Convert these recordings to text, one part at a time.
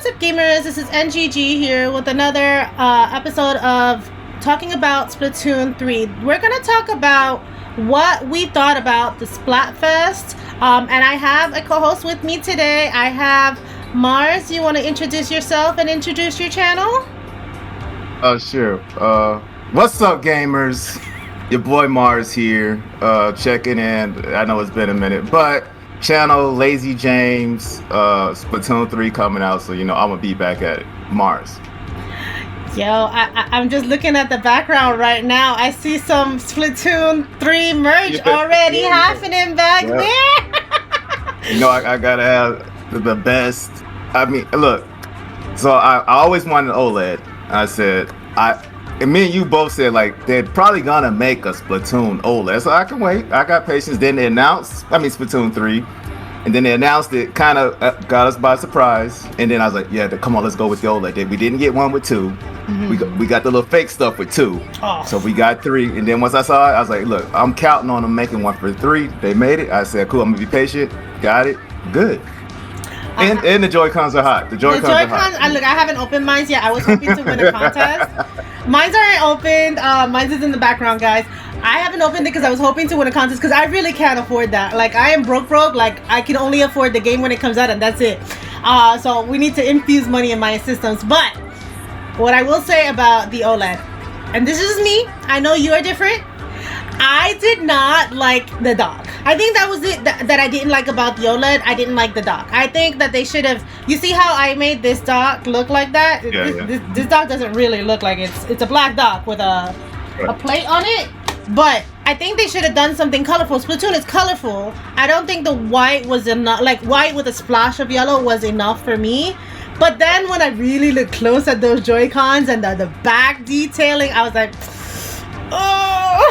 What's up, gamers? This is NGG here with another episode of talking about Splatoon 3. We're going to talk about what we thought about the Splatfest. And I have a co-host with me today. I have Marz. You want to introduce yourself and introduce your channel? Sure. What's up, gamers? Your boy Marz here, checking in. I know it's been a minute, but channel Lazy James, Splatoon 3 coming out, so I'm gonna be back at it. Marz. Yo, I'm just looking at the background right now. I see some Splatoon 3 merch already happening back there. I gotta have the best. I mean, look. So I always wanted an OLED. I said and me and you both said like they're probably gonna make a Splatoon OLED, so I can wait. I got patience. Then they announced, Splatoon 3, and then they announced it, kind of got us by surprise. And then I was like, yeah, come on, let's go with the OLED. Then we didn't get one with 2. Mm-hmm. We got the little fake stuff with 2. Oh. So we got 3. And then once I saw it, I was like, look, I'm counting on them making one for 3. They made it. I said, cool, I'm gonna be patient. Got it. Good. And the Joy-Cons are hot. The Joy-Cons are hot. Look, I haven't opened mine yet. I was hoping to win a contest. Mine's aren't opened. Mine's is in the background, guys. I haven't opened it because I was hoping to win a contest because I really can't afford that. Like, I am broke. Like, I can only afford the game when it comes out, and that's it. So we need to infuse money in my systems. But what I will say about the OLED, and this is me, I know you are different. I did not like the dock. I think that was it that I didn't like about the OLED. I didn't like the dock. I think that they should have. You see how I made this dock look like that? This dock doesn't really look like it's a black dock with a plate on it. But I think they should have done something colorful. Splatoon is colorful. I don't think the white was enough. Like white with a splash of yellow was enough for me. But then when I really looked close at those Joy-Cons and the back detailing, I was like, oh,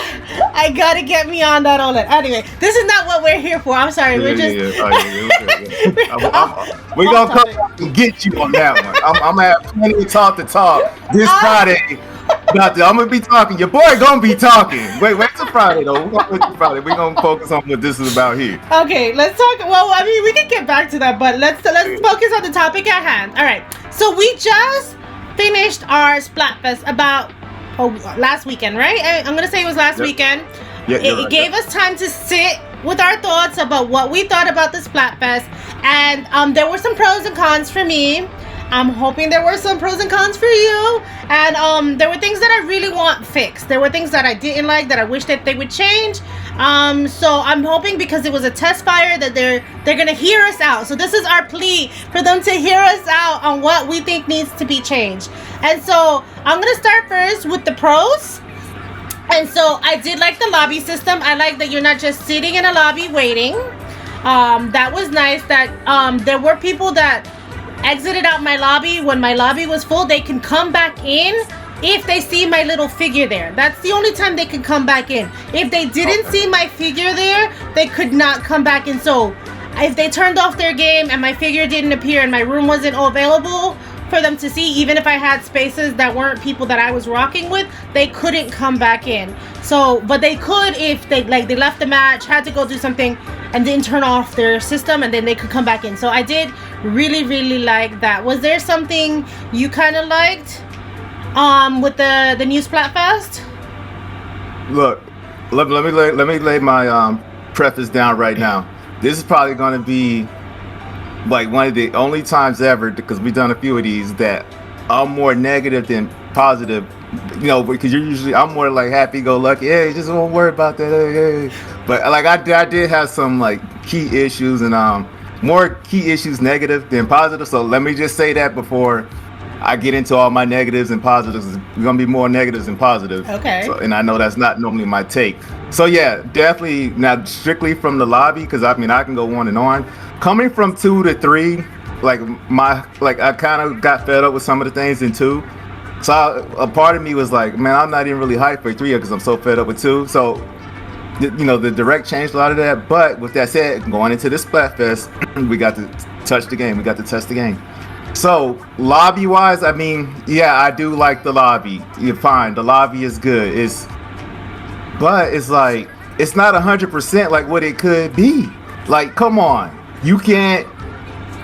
I gotta get me on that OLED. Anyway, this is not what we're here for. I'm sorry. We're just. We're gonna come and get you on that one. I'm gonna have plenty of talk this Friday. I'm gonna be talking. Your boy gonna be talking. Wait till Friday though. We're gonna focus on what this is about here. Okay, let's talk. Well, I mean, we can get back to that, but let's focus on the topic at hand. All right. So we just finished our Splatfest last weekend, right? I'm gonna say it was last weekend. Yeah, it gave us time to sit with our thoughts about what we thought about the Splatfest, and there were some pros and cons for me. I'm hoping there were some pros and cons for you, and there were things that I really want fixed. There were things that I didn't like that I wish that they would change. So I'm hoping, because it was a test fire, that they're gonna hear us out. So this is our plea for them to hear us out on what we think needs to be changed. And so I'm gonna start first with the pros. And so I did like the lobby system. I like that you're not just sitting in a lobby waiting. That was nice. That there were people that exited out my lobby when my lobby was full. They can come back in if they see my little figure there. That's the only time they can come back in. If they didn't see my figure there, they could not come back in. So if they turned off their game and my figure didn't appear and my room wasn't available for them to see, even if I had spaces that weren't people that I was rocking with, they couldn't come back in. So, but they could if they left the match, had to go do something, and didn't turn off their system, and then they could come back in. So I did really, really like that. Was there something you kind of liked with the new Splatfest? Look, let me lay my preface down right now. This is probably going to be like one of the only times ever, because we've done a few of these, that I'm more negative than positive, because I'm more like happy-go-lucky. Hey, just don't worry about that. Hey. But like I did have some like key issues, and more key issues negative than positive. So let me just say that before I get into all my negatives and positives. We're gonna be more negatives than positives. Okay. So, and I know that's not normally my take. So yeah, definitely not strictly from the lobby, because I can go on and on. Coming from 2 to 3, I kind of got fed up with some of the things in 2. So a part of me was like, man, I'm not even really hyped for 3 because I'm so fed up with 2. So the direct changed a lot of that. But with that said, going into this Splatfest, we got to touch the game. We got to test the game. So lobby wise, I do like the lobby. You're fine. The lobby is good. But it's like, it's not 100% like what it could be. Like, come on. You can't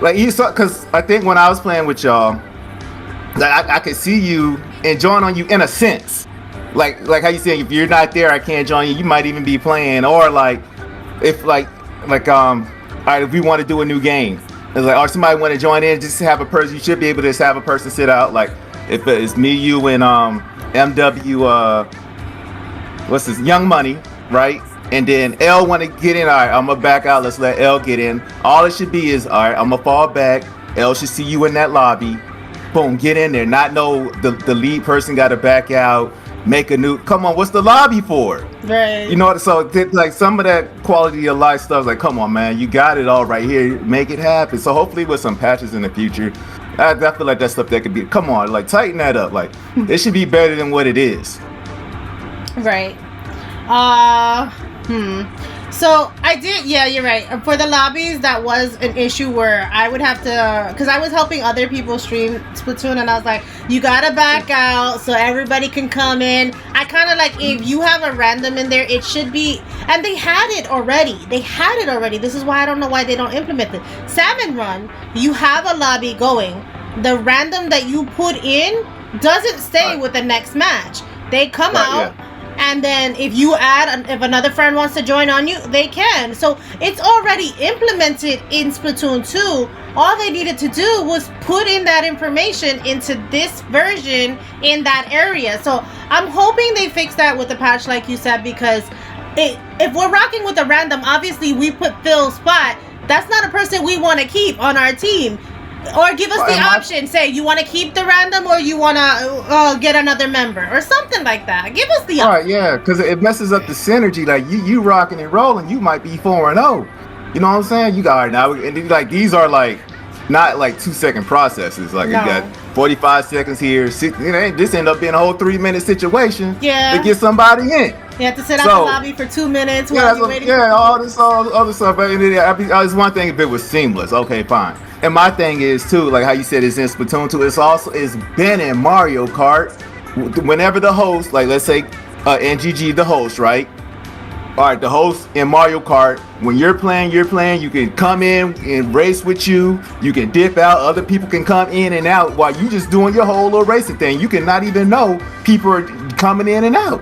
like you saw, because I think when I was playing with y'all, like I could see you and join on you in a sense. Like how you say, if you're not there, I can't join you. You might even be playing, or like if all right, if we want to do a new game, it's like, or somebody want to join in, just have a person. You should be able to just have a person sit out. Like if it's me, you, and MW, what's this, Young Money, right? And then L want to get in. All right, I'm gonna back out. Let's let L get in. All it should be is, all right, I'm gonna fall back. L should see you in that lobby. Boom, get in there. Not know the lead person got to back out. Make a new. Come on, what's the lobby for? Right. You know, so like some of that quality of life stuff. Like, come on, man, you got it all right here. Make it happen. So hopefully, with some patches in the future, I feel like that stuff that could be. Come on, like tighten that up. Like it should be better than what it is. Right. So I did, yeah, you're right. For the lobbies, that was an issue where I would have to, because I was helping other people stream Splatoon, and I was like, you gotta back out so everybody can come in. I kind of like, if you have a random in there, it should be, and they had it already. This is why I don't know why they don't implement it. Salmon Run, you have a lobby going. The random that you put in doesn't stay with the next match. They come out. Yeah. And then if you if another friend wants to join on you, they can. So it's already implemented in Splatoon 2. All they needed to do was put in that information into this version in that area. So I'm hoping they fix that with the patch, like you said, because if we're rocking with a random, obviously we put Phil's spot. That's not a person we want to keep on our team. Or give us the option. Say you want to keep the random, or you want to get another member, or something like that. Give us the option. All right, yeah, because it messes up the synergy. Like you rocking and rolling, you might be 4-0. You know what I'm saying? You got all right now, and like these are like not like 2-second processes. Like you got 45 seconds here. This end up being a whole 3-minute situation. Yeah. To get somebody in. You have to sit out the lobby for 2 minutes while you're waiting. Yeah, all this other stuff. It's one thing if it was seamless. Okay, fine. And my thing is too, like how you said, it's in Splatoon 2. It's been in Mario Kart. Whenever the host, like let's say NGG the host, right? All right, the host in Mario Kart. When you're playing. You can come in and race with you. You can dip out. Other people can come in and out while you just doing your whole little racing thing. You can not even know people are coming in and out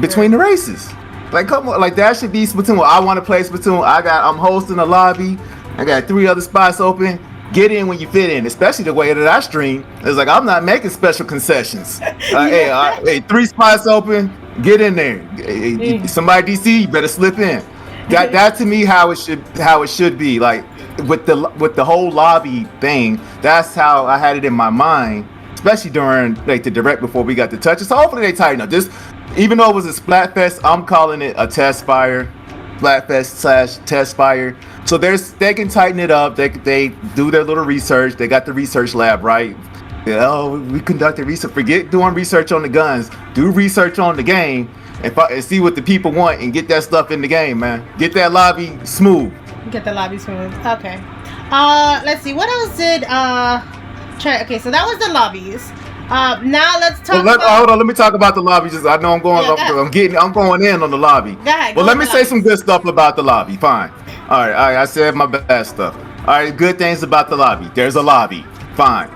between the races. Like come on, like that should be Splatoon. Well, I want to play Splatoon. I'm hosting a lobby. I got 3 other spots open. Get in when you fit in, especially the way that I stream. It's like I'm not making special concessions. Hey, 3 spots open. Get in there. Hey, somebody DC, you better slip in. That to me how it should be. Like with the whole lobby thing. That's how I had it in my mind, especially during like the direct before we got the touches. So hopefully they tighten up this. Even though it was a Splatfest, I'm calling it a test fire. Splatfest / test fire. So they can tighten it up. They do their little research. They got the research lab, right? We conducted research. Forget doing research on the guns. Do research on the game and see what the people want and get that stuff in the game, man. Get that lobby smooth. Okay. Let's see. What else did try? Okay, so that was the lobbies. Now let's talk about. Hold on, let me talk about the lobby. I know I'm going. I'm going in on the lobby. Go ahead. Well, let me say some good stuff about the lobby. Fine. All right. I said my bad stuff. All right. Good things about the lobby. There's a lobby. Fine.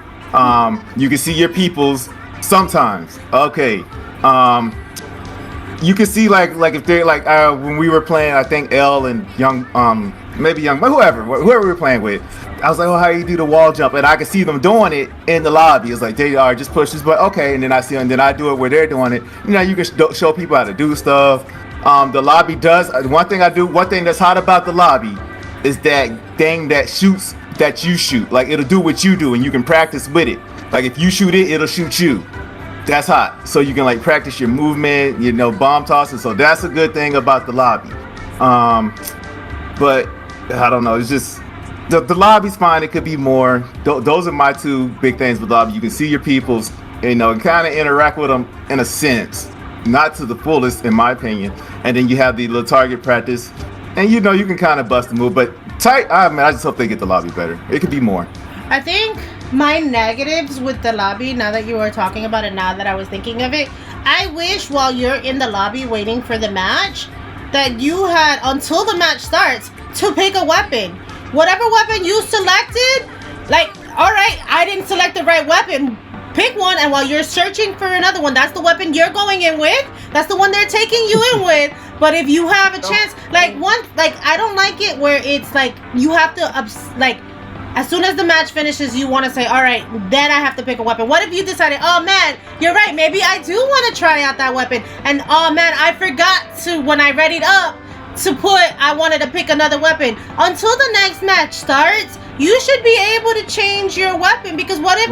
You can see your peoples sometimes. Okay. You can see like if they're like when we were playing, I think L and Young, maybe Young, but whoever we were playing with. I was like, oh, how you do the wall jump? And I can see them doing it in the lobby. It's like, they are just push this, but okay. And then I see them, then I do it where they're doing it. You know, you can show people how to do stuff. The lobby does, one thing that's hot about the lobby is that thing that shoots, that you shoot. Like, it'll do what you do and you can practice with it. Like, if you shoot it, it'll shoot you. That's hot. So you can like practice your movement, you know, bomb tossing. So that's a good thing about the lobby. But I don't know, it's just, the lobby's fine. It could be more. Those are my 2 big things with the lobby. You can see your peoples, you know, kind of interact with them in a sense, not to the fullest, in my opinion. And then you have the little target practice, and you know you can kind of bust the move. But tight. I just hope they get the lobby better. It could be more. I think my negatives with the lobby, now that you were talking about it, now that I was thinking of it, I wish while you're in the lobby waiting for the match, that you had until the match starts to pick a weapon. Whatever weapon you selected, Like, all right, I didn't select the right weapon. Pick one, and while you're searching for another one, that's the weapon you're going in with. That's the one they're taking you in with. But if you have a chance, like I don't like it where it's like you have to as soon as the match finishes, you want to say, all right, then I have to pick a weapon. What if you decided, oh man, you're right, maybe I do want to try out that weapon, and oh man, I forgot to, when I readied up to I wanted to pick another weapon. Until the next match starts, you should be able to change your weapon, because what if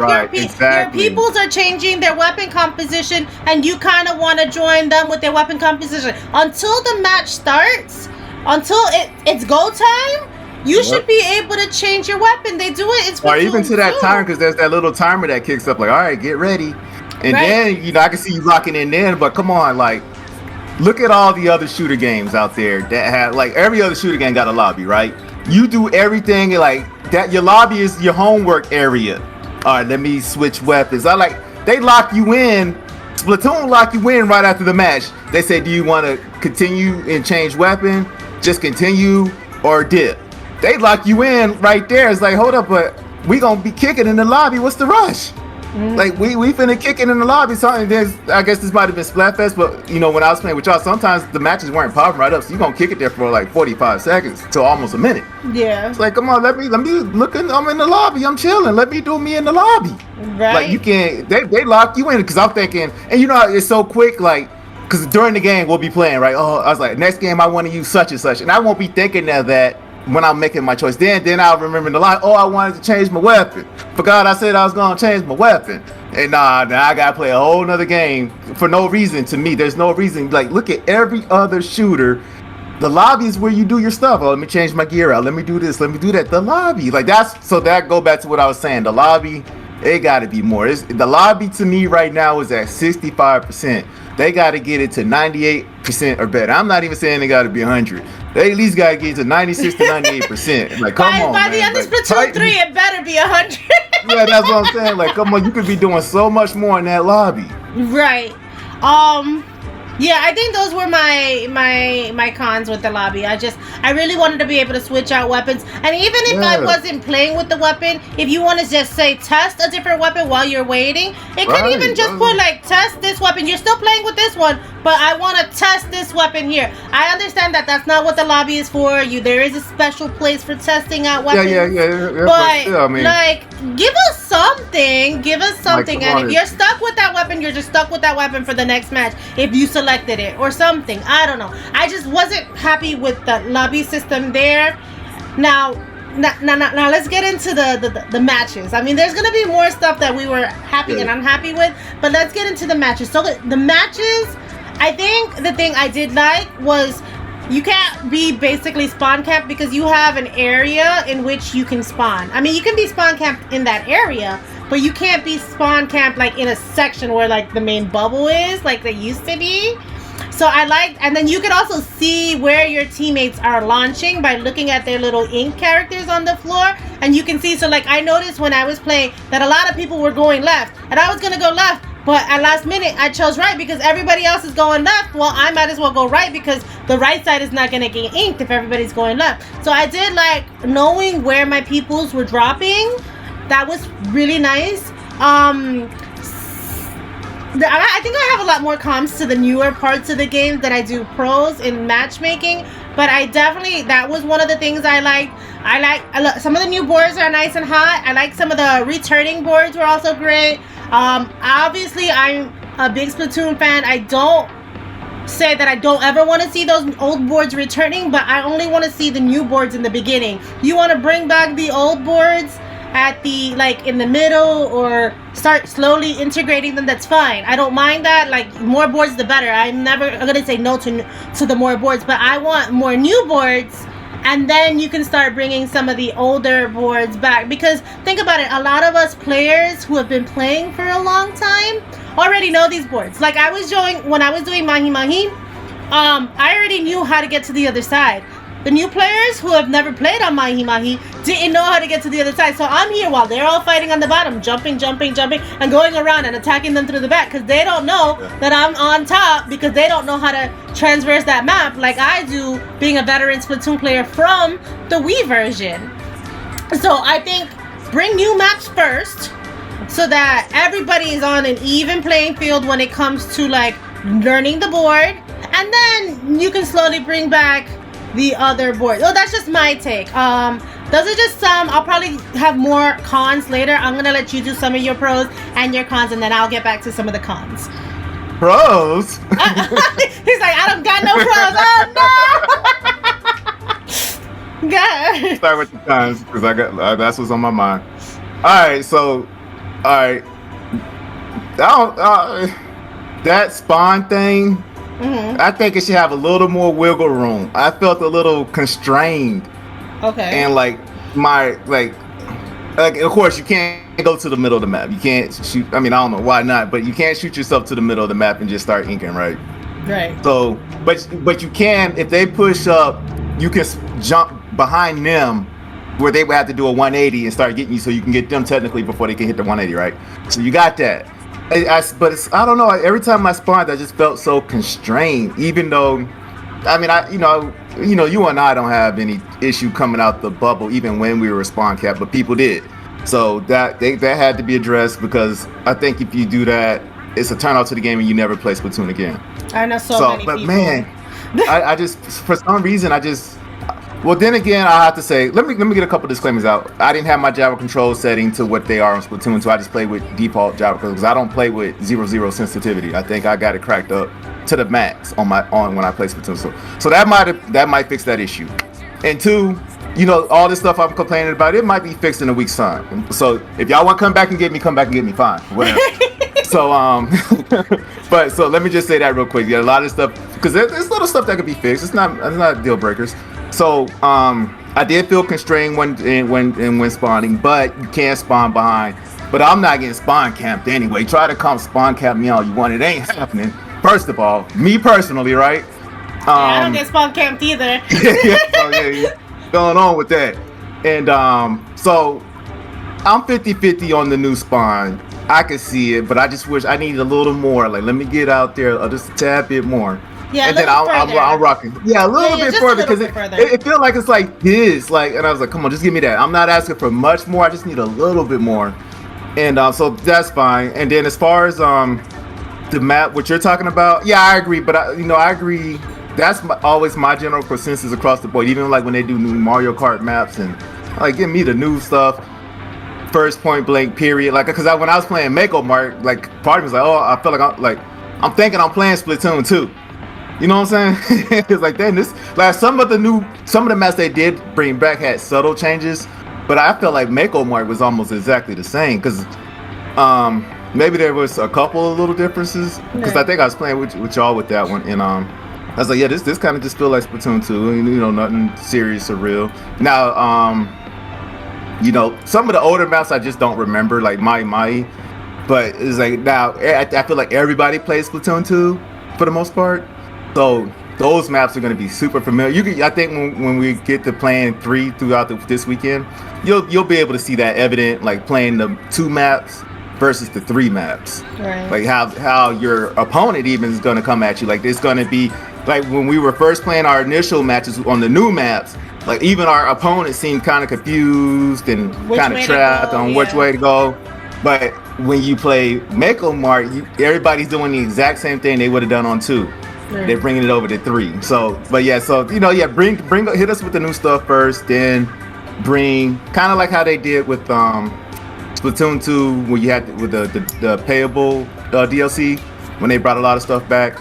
your peoples are changing their weapon composition and you kind of want to join them with their weapon composition? Until the match starts, until it's go time, you should be able to change your weapon. They do it. It's or even to that time, because there's that little timer that kicks up. Like, all right, get ready, and then I can see you locking in then. But come on, like, look at all the other shooter games out there that have, like, every other shooter game got a lobby, right? You do everything like that. Your lobby is your homework area. All right, let me switch weapons. They lock you in. Splatoon lock you in right after the match. They say, do you want to continue and change weapon? Just continue or dip. They lock you in right there. It's like, hold up, but we gonna be kicking in the lobby. What's the rush? Like, we finna kicking in the lobby. Something. I guess this might have been Splatfest, but when I was playing with y'all, sometimes the matches weren't popping right up, so you gonna kick it there for like 45 seconds to almost a minute. Yeah. It's like, come on, let me look in. I'm in the lobby. I'm chilling. Let me do me in the lobby. Right. Like, you can't. They lock you in, because I'm thinking, and it's so quick, like. Because during the game we'll be playing, right? Oh, I was like, next game I want to use such and such, and I won't be thinking of that when I'm making my choice. Then I'll remember the line. Oh, I wanted to change my weapon. Forgot I said I was gonna change my weapon, and now I gotta play a whole nother game for no reason. To me, there's no reason. Like, look at every other shooter. The lobby is where you do your stuff. Oh, let me change my gear out. Let me do this. Let me do that. The lobby, like that go back to what I was saying. The lobby, it got to be more. The lobby to me right now is at 65%. They got to get it to 98% or better. I'm not even saying they got to be 100. They at least got to get to 96 to 98%. Like, come on, by the end of Splatoon 3, it better be 100. Yeah, that's what I'm saying. Like, come on, you could be doing so much more in that lobby. Right. Yeah, I think those were my cons with the lobby. I really wanted to be able to switch out weapons. And even if I wasn't playing with the weapon, if you want to just say test a different weapon while you're waiting, it could even just put like test this weapon. You're still playing with this one, but I want to test this weapon here. I understand that that's not what the lobby is for. There is a special place for testing out weapons. Yeah. But yeah, I mean, like, give us something. Like, and if you're stuck with that weapon, you're just stuck with that weapon for the next match. If you selected it or something, I don't know. I just wasn't happy with the lobby system there. Now let's get into the matches. I mean, there's gonna be more stuff that we were happy and unhappy with, but let's get into the matches. So the matches, I think the thing I did like was you can't be basically spawn camped, because you have an area in which you can spawn. I mean, you can be spawn camped in that area, but you can't be spawn camped like in a section where like the main bubble is, like they used to be. So I liked, and then you could also see where your teammates are launching by looking at their little ink characters on the floor, and you can see. So like, I noticed when I was playing that a lot of people were going left, and I was gonna go left, but at last minute I chose right because everybody else is going left. Well, I might as well go right because the right side is not gonna get inked if everybody's going left. So I did like knowing where my peoples were dropping. That was really nice. I think I have a lot more comms to the newer parts of the game than I do pros in matchmaking, but I definitely, that was one of the things I liked. I like some of the new boards are nice and hot. I like some of the returning boards were also great. Obviously I'm a big Splatoon fan. I don't say that I don't ever want to see those old boards returning, but I only want to see the new boards in the beginning. You want to bring back the old boards at the, like, in the middle, or start slowly integrating them, that's fine. I don't mind that. Like, more boards the better. I'm never gonna say no to the more boards, but I want more new boards, and then you can start bringing some of the older boards back. Because think about it, a lot of us players who have been playing for a long time already know these boards. Like, when I was doing Mahi Mahi, I already knew how to get to the other side. The new players who have never played on Mahi Mahi didn't know how to get to the other side. So I'm here while they're all fighting on the bottom, jumping, and going around and attacking them through the back, because they don't know that I'm on top, because they don't know how to transverse that map like I do, being a veteran Splatoon player from the Wii version. So I think bring new maps first, so that everybody is on an even playing field when it comes to like learning the board, and then you can slowly bring back the other board. Oh, that's just my take. Those are just some. I'll probably have more cons later. I'm gonna let you do some of your pros and your cons, and then I'll get back to some of the cons. Pros? He's like, I don't got no pros. Oh no. Good. Start with the cons because I got that's what's on my mind. All right, so I don't that spawn thing. Mm-hmm. I think it should have a little more wiggle room. I felt a little constrained. Okay. And like of course you can't go to the middle of the map. You can't shoot. I mean, I don't know why not, but you can't shoot yourself to the middle of the map and just start inking, right? Right. So, but you can, if they push up, you can jump behind them where they would have to do a 180 and start getting you, so you can get them technically before they can hit the 180, right? So you got that. But I don't know. Every time I spawned, I just felt so constrained. Even though, I mean, you and I don't have any issue coming out the bubble, even when we were spawn capped, but people did. So that had to be addressed, because I think if you do that, it's a turn off to the game and you never play Splatoon again. I know so many but people. Man, I just, for some reason, well, then again, I have to say, let me get a couple disclaimers out. I didn't have my Java control setting to what they are on Splatoon, so I just play with default Java controls, because I don't play with 0 sensitivity. I think I got it cracked up to the max on when I play Splatoon. So that might fix that issue. And two, all this stuff I'm complaining about, it might be fixed in a week's time. So if y'all want to come back and get me, fine, whatever. So but so let me just say that real quick. Yeah, a lot of stuff, because there's little stuff that could be fixed. It's not deal breakers. So I did feel constrained when spawning, but you can't spawn behind. But I'm not getting spawn camped anyway. Try to come spawn camp me all you want. It ain't happening. First of all, me personally, right? I don't get spawn camped either. yeah. Going on with that. And so I'm 50-50 on the new spawn. I can see it, but I just wish I needed a little more. Like, let me get out there just a tad bit more. Yeah, and then I'll rock it. Yeah, a little bit further, because it feels like it's like this. Like, and I was like, come on, just give me that. I'm not asking for much more. I just need a little bit more. And so that's fine. And then as far as the map, what you're talking about, yeah, I agree. But I agree. That's always my general consensus across the board. Even like when they do new Mario Kart maps, and like, give me the new stuff. First point blank period. Like, because when I was playing Mako Mart, like, part of me was like, oh, I feel like I'm thinking I'm playing Splatoon 2. You know what I'm saying? It's like, then some of the maps they did bring back had subtle changes, but I felt like Mako Mart was almost exactly the same, because maybe there was a couple of little differences, because I think I was playing with y'all with that one, and I was like, yeah, this kind of just feel like Splatoon 2, nothing serious or real. Now, some of the older maps I just don't remember, like Mai, but it's like, now I feel like everybody plays Splatoon 2 for the most part, so those maps are going to be super familiar. I think when we get to playing 3 throughout this weekend, you'll be able to see that evident, like playing the 2 maps versus the 3 maps. Right. Like how your opponent even is going to come at you. Like, it's going to be like when we were first playing our initial matches on the new maps, like even our opponent seemed kind of confused and kind of trapped on which way to go. But when you play Mako Mart, everybody's doing the exact same thing they would have done on 2. Right. They're bringing it over to 3. So, but yeah, so hit us with the new stuff first, then bring kind of like how they did with Splatoon 2, where you had with the payable DLC, when they brought a lot of stuff back,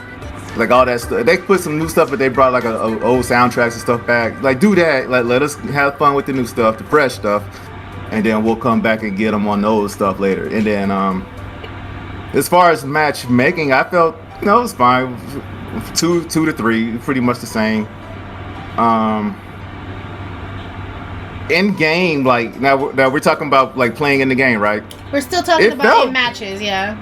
like all that stuff. They put some new stuff, but they brought like old soundtracks and stuff back. Like, do that. Like, let us have fun with the new stuff, the fresh stuff, and then we'll come back and get them on the old stuff later. And then as far as matchmaking, I felt it was fine. 2 to 3, pretty much the same. In game, like now we're talking about like playing in the game, right? We're still talking about in matches, yeah.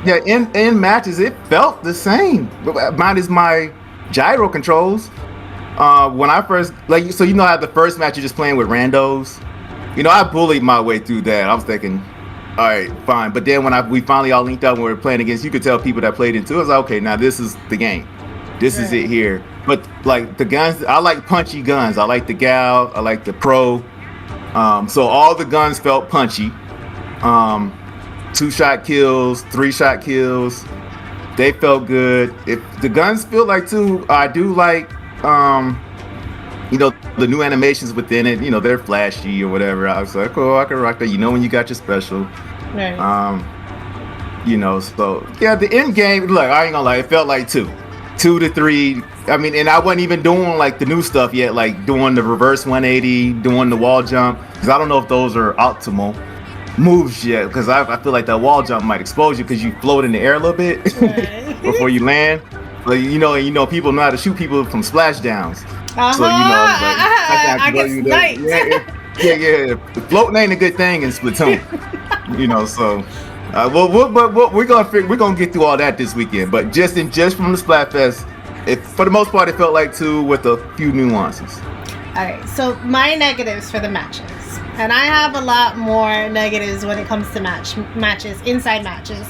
Yeah, in matches, it felt the same. Mine is my gyro controls. When I first, like, so how the first match you're just playing with randos. I bullied my way through that. I was thinking, all right, fine. But then when we finally all linked up and we were playing against, you could tell people that played into it. I was like, okay, now this is the game. This is it here. But like the guns, I like punchy guns. I like the Gal. I like the Pro. So all the guns felt punchy. 2-shot kills, 3-shot kills. They felt good. If the guns feel like too, I do like the new animations within it. They're flashy or whatever. I was like, oh, I can rock that. When you got your special. Right. So yeah, the end game. Look, I ain't gonna lie. It felt like 2 to 3. I mean, and I wasn't even doing like the new stuff yet, like doing the reverse 180, doing the wall jump, because I don't know if those are optimal moves yet, because I feel like that wall jump might expose you because you float in the air a little bit right. before you land. But people know how to shoot people from splashdowns. So I get sniped. Yeah. Floating ain't a good thing in Splatoon. So we're gonna get through all that this weekend. But just from the Splatfest, for the most part, it felt like 2 with a few nuances. All right, so my negatives for the matches, and I have a lot more negatives when it comes to matches, inside matches.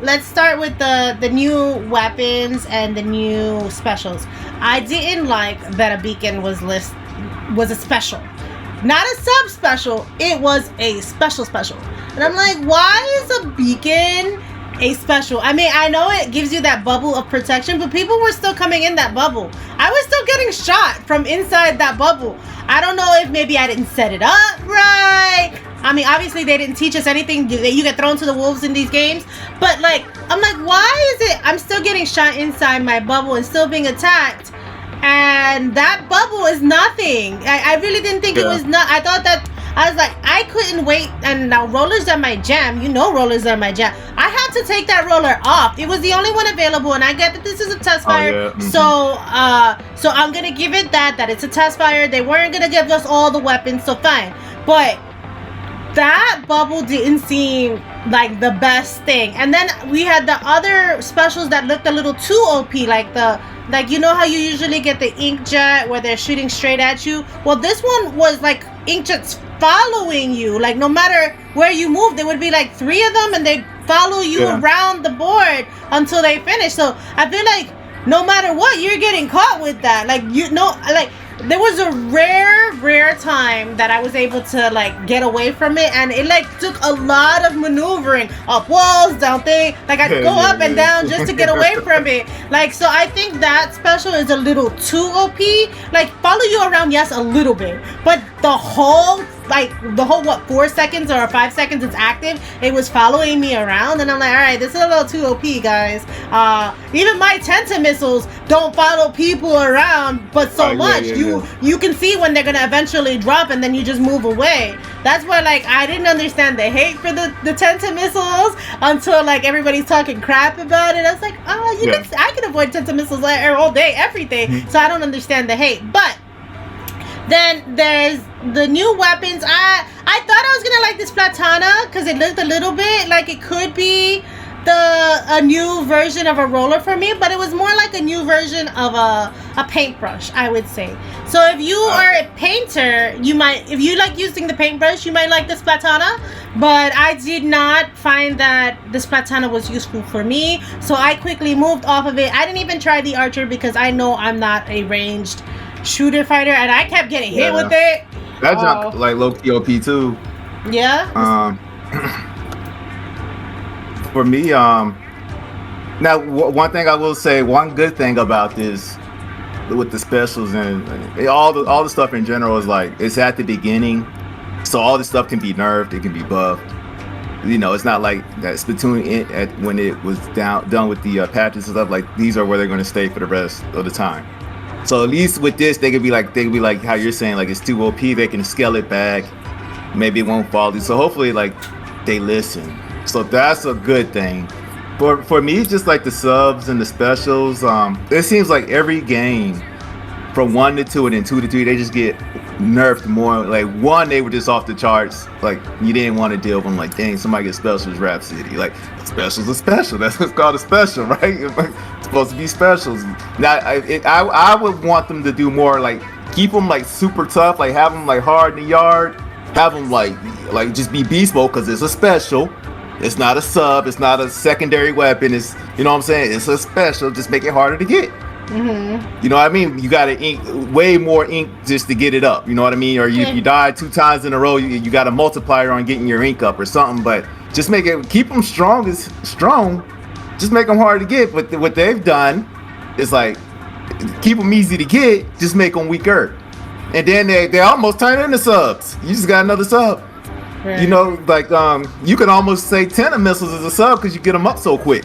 Let's start with the new weapons and the new specials. I didn't like that a beacon was a special, not a sub special. It was a special, and I'm like, why is a beacon a special? I mean, I know it gives you that bubble of protection, but people were still coming in that bubble. I was still getting shot from inside that bubble. I don't know if maybe I didn't set it up right. I mean, obviously they didn't teach us anything. You get thrown to the wolves in these games. But I'm like, why is it I'm still getting shot inside my bubble and still being attacked? And that bubble is nothing. I really didn't think it was not. I thought that, I was like, I couldn't wait. And now rollers are my jam. Rollers are my jam. I had to take that roller off. It was the only one available, and I get that this is a test fire. Oh, yeah. Mm-hmm. So I'm gonna give it that it's a test fire. They weren't gonna give us all the weapons, so fine. But that bubble didn't seem like the best thing. And then we had the other specials that looked a little too OP, like how you usually get the inkjet where they're shooting straight at you. Well, this one was like inkjets following you. Like no matter where you move, there would be like 3 of them, and they'd follow you around the board until they finish. So I feel like no matter what, you're getting caught with that. There was a rare time that I was able to get away from it, and it took a lot of maneuvering up walls, down things. I'd go up and down just to get away from it. So I think that special is a little too OP. Follow you around, yes, a little bit, but the whole 4 seconds or 5 seconds it's active, it was following me around, and I'm like, all right, this is a little too OP, guys. Even my Tenta missiles don't follow people around, but so much. You can see when they're gonna eventually drop, and then you just move away. That's why I didn't understand the hate for the Tenta missiles until everybody's talking crap about it. I was like, I can avoid Tenta missiles all day, every day. So I don't understand the hate. But then there's the new weapons. I thought I was gonna like this Platana because it looked a little bit like it could be a new version of a roller for me, but it was more like a new version of a paintbrush, I would say. So if you are a painter, if you like using the paintbrush, you might like this Platana. But I did not find that this Platana was useful for me, so I quickly moved off of it. I didn't even try the archer because I know I'm not a ranged shooter fighter, and I kept getting hit with it. That junk low-key OP too. Yeah. For me, now one thing I will say, one good thing about this with the specials and all the stuff in general is it's at the beginning, so all this stuff can be nerfed, it can be buffed. It's not like that Splatoon when it was done with the patches and stuff. These are where they're going to stay for the rest of the time. So at least with this, they could be like how you're saying, it's too OP. They can scale it back. Maybe it won't fall. So hopefully, they listen. So that's a good thing. For me, just the subs and the specials, it seems like every game from 1 to 2 and then 2 to 3, they just get nerfed more. 1, they were just off the charts. You didn't want to deal with them. Dang, somebody gets specials, Rhapsody. Specials are special. That's what's called a special, right? It's supposed to be specials. Now, I would want them to do more, keep them super tough, have them hard in the yard, have them just be beast mode because it's a special. It's not a sub. It's not a secondary weapon. It's, you know what I'm saying? It's a special. Just make it harder to get. You know what I mean? You got to ink way more ink just to get it up. You know what I mean? Or you die 2 times in a row, you got a multiplier on getting your ink up or something. But just keep them strong. Just make them hard to get. But what they've done is like keep them easy to get, just make them weaker. And then they almost turn into subs. You just got another sub. Right. You know, like you can almost say 10 of missiles as a sub because you get them up so quick.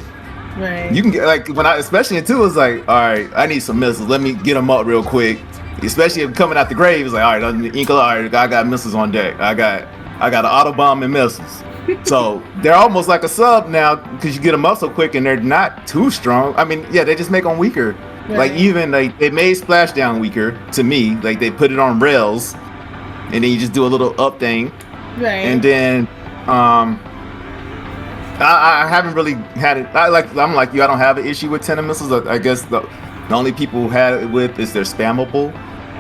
Right. You can get like especially in 2, it's like, all right, I need some missiles. Let me get them up real quick. Especially if coming out the grave, it's like, all right, all right, I got missiles on deck. I got an auto bomb and missiles. So they're almost like a sub now because you get them up so quick and they're not too strong. I mean, yeah, they just make them weaker. Right. Like even like they made Splashdown weaker to me. Like they put it on rails, and then you just do a little up thing. Right. And then I haven't really had it. I'm like you. I don't have an issue with 10 missiles. I guess the only people who had it with is they're spammable.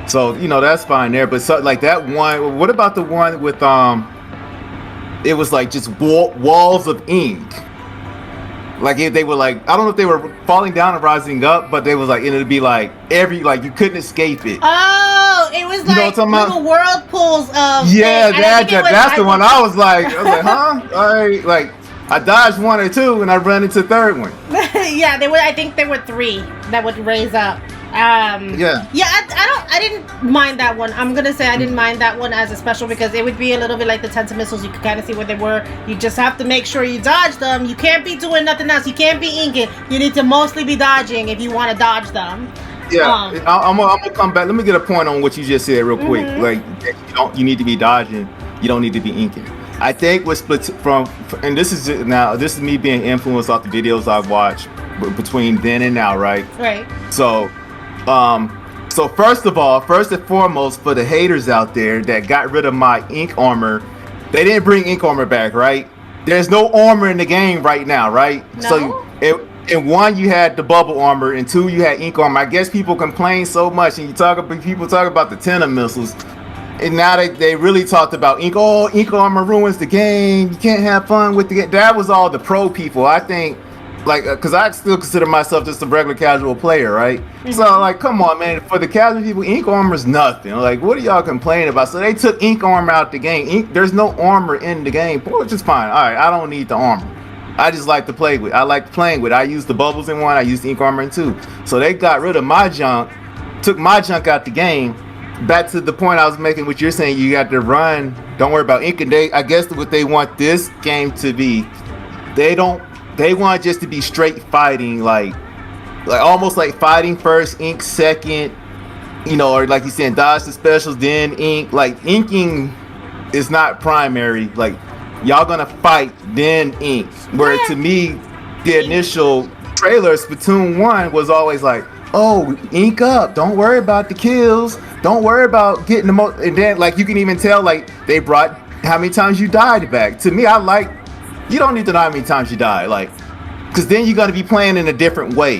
So you know that's fine there. But so like that one. What about the one with It was like just walls of ink. Like if they were like, I don't know if they were falling down and rising up, but they was like, and it'd be like you couldn't escape it. Oh, it was like little whirlpools of. Yeah, that's the one. I was like, huh? All right, like I dodged 1 or 2, and I ran into the 3rd one. Yeah, I think there were 3 that would raise up. Yeah, I didn't mind that one. I'm gonna say I didn't mind that one as a special because it would be a little bit like the tenta missiles. You could kind of see where they were. You just have to make sure you dodge them. You can't be doing nothing else. You can't be inking. You need to mostly be dodging if you want to dodge them. Yeah, I'm gonna come back. Let me get a point on what you just said real quick. Like you need to be dodging. You don't need to be inking. I think with Splatoon and this is me being influenced off the videos I've watched between then and now, right? Right. So first and foremost, for the haters out there that got rid of my ink armor, they didn't bring ink armor back, right? There's no armor in the game right now, right? No? So in 1 you had the bubble armor, and 2 you had ink armor. I guess people complain so much, and people talk about the 10 missiles, and now they really talked about ink. Oh, ink armor ruins the game. You can't have fun with the game. That was all the pro people, I think. Like, because I still consider myself just a regular casual player, right? So, like, come on, man. For the casual people, ink armor's nothing. Like, what are y'all complaining about? So they took ink armor out the game. There's no armor in the game, which is fine. All right, I don't need the armor. I just like to play with. I like playing with. I use the bubbles in 1. I use the ink armor in 2. So they got rid of my junk, took my junk out the game. Back to the point I was making, what you're saying, you got to run. Don't worry about ink. And I guess what they want this game to be, they want just to be straight fighting, like almost like fighting first, ink second, you know, or like you said, dodge the specials, then ink. Like inking is not primary. Like y'all gonna fight, then ink. Where to me, the initial trailer, Splatoon 1, was always like, oh, ink up. Don't worry about the kills. Don't worry about getting the most. And then like you can even tell like they brought how many times you died back. To me, I like. You don't need to know how many times you die, like, because then you're gonna be playing in a different way.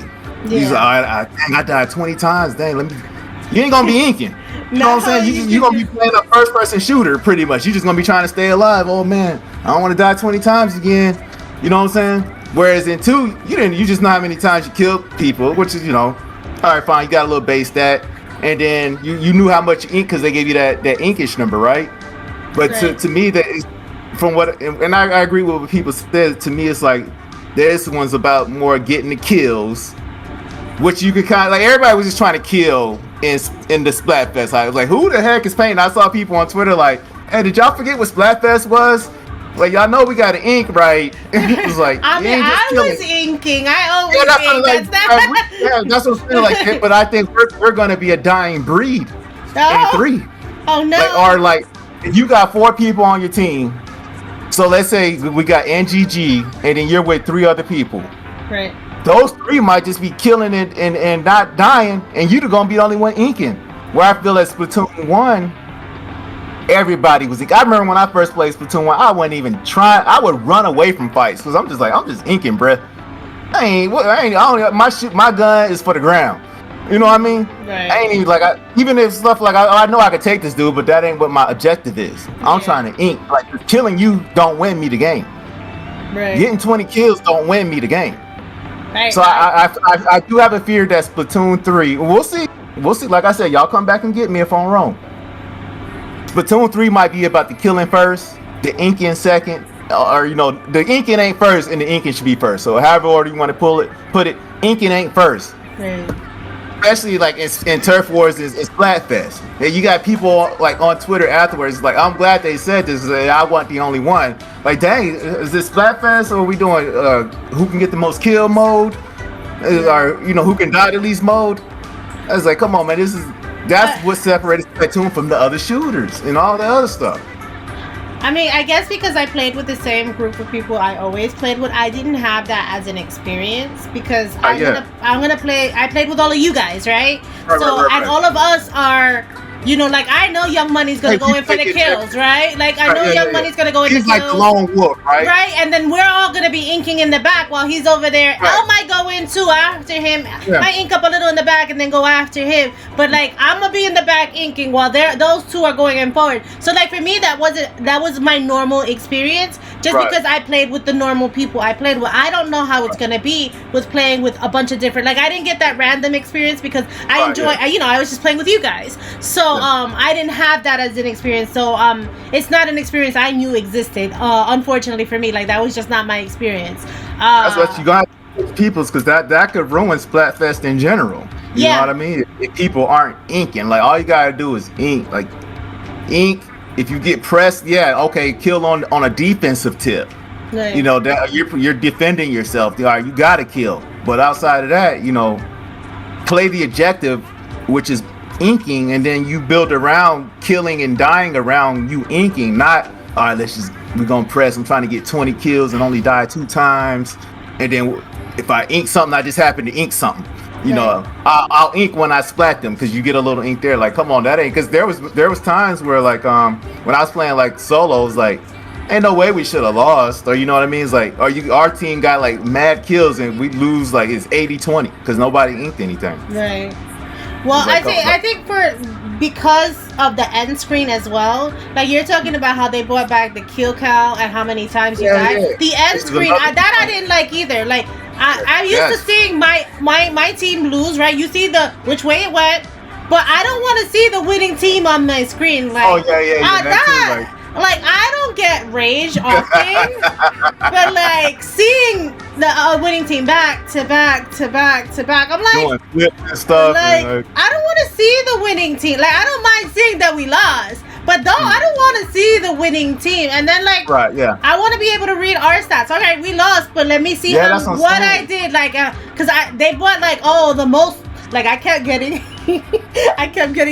Yeah. You're like, I died 20 times. Dang, you ain't gonna be inking. You know what I'm saying? You're gonna be playing a first-person shooter, pretty much. You're just gonna be trying to stay alive. Oh man, I don't want to die 20 times again. You know what I'm saying? Whereas in 2, you just know how many times you killed people, which is, you know, all right, fine. You got a little base stat, and then you knew how much ink because they gave you that inkish number, right? But right. To me, that is. From what, and I agree with what people said. To me, it's like this one's about more getting the kills, which you could kind of like. Everybody was just trying to kill in the Splatfest. I was like, who the heck is playing? I saw people on Twitter like, hey, did y'all forget what Splatfest was? Like, y'all know we got an ink, right? It was like, I mean, I was inking. I always ink. That's what I'm saying. Like, but I think we're gonna be a dying breed in 3. Oh no! Like, or like, if you got 4 people on your team. So let's say we got NGG, and then you're with 3 other people. Right. Those 3 might just be killing it and not dying, and you're gonna be the only one inking. Where I feel at Splatoon 1, everybody was. I remember when I first played Splatoon 1, I wasn't even trying. I would run away from fights because I'm just inking, bruh. My gun is for the ground. You know what I mean? Right. I ain't even like, even if stuff like, I know I could take this dude, but that ain't what my objective is. I'm trying to ink. Like, killing you don't win me the game. Right. Getting 20 kills don't win me the game. Right, So I do have a fear that Splatoon 3. We'll see. We'll see. Like I said, y'all come back and get me if I'm wrong. Splatoon 3 might be about the killing first, the inking second, or the inking ain't first and the inking should be first. So however order you want to put it, inking ain't first. Right. Especially like in Turf Wars is Splatfest. And you got people like on Twitter afterwards like, I'm glad they said this. I want the only one. Like, dang, is this Splatfest or are we doing who can get the most kill mode? Or who can die the least mode? I was like, come on, man, that's what separated Splatoon from the other shooters and all the other stuff. I mean, I guess because I played with the same group of people I always played with, I didn't have that as an experience because I played with all of you guys, right? And all of us are, like I know Young Money's gonna go in for the kills, right? Like I know Young Money's gonna go in the kills. He's like the lone wolf, right? Right, and then we're all gonna be inking in the back while he's over there. Right. I might go in too after him. Might ink up a little in the back and then go after him. But like I'm gonna be in the back inking while those two are going in forward. So like for me that was my normal experience. Just because I played with the normal people I played with. I don't know how it's gonna be with playing with a bunch of different. Like I didn't get that random experience because I enjoy. I was just playing with you guys. So I didn't have that as an experience. So it's not an experience I knew existed. Unfortunately for me, like that was just not my experience. That's what you got with people's because that could ruin Splatfest in general. You know what I mean? If people aren't inking, like all you gotta do is ink. Like ink. If you get pressed, kill on a defensive tip. Right. That you're defending yourself. All right, you gotta kill. But outside of that, play the objective, which is inking, and then you build around killing and dying around you inking. Not all right. We're gonna press. I'm trying to get 20 kills and only die 2 times. And then if I ink something, I just happen to ink something. I'll ink when I splat them because you get a little ink there. Like, come on, that ain't because there was times where like when I was playing like solos, like ain't no way we should have lost, or you know what I mean? It's like, our team got like mad kills and we lose like it's 80-20 because nobody inked anything. Right. Well, I think because of the end screen as well, like you're talking about how they brought back the kill count and how many times you died. Yeah. The end screen, that I didn't like either. Like I'm used to seeing my team lose, right? You see which way it went, but I don't want to see the winning team on my screen. Like, like I don't get rage often, but like seeing the winning team back to back to back to back, I'm like, doing and stuff. Like, I don't want to see the winning team. Like I don't mind seeing that we lost, but I don't want to see the winning team. And then like, I want to be able to read our stats. Okay, we lost, but let me see what I did. Like, cause they bought like the most. Like I kept getting,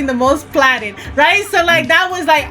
the most platted, right? So like that was like.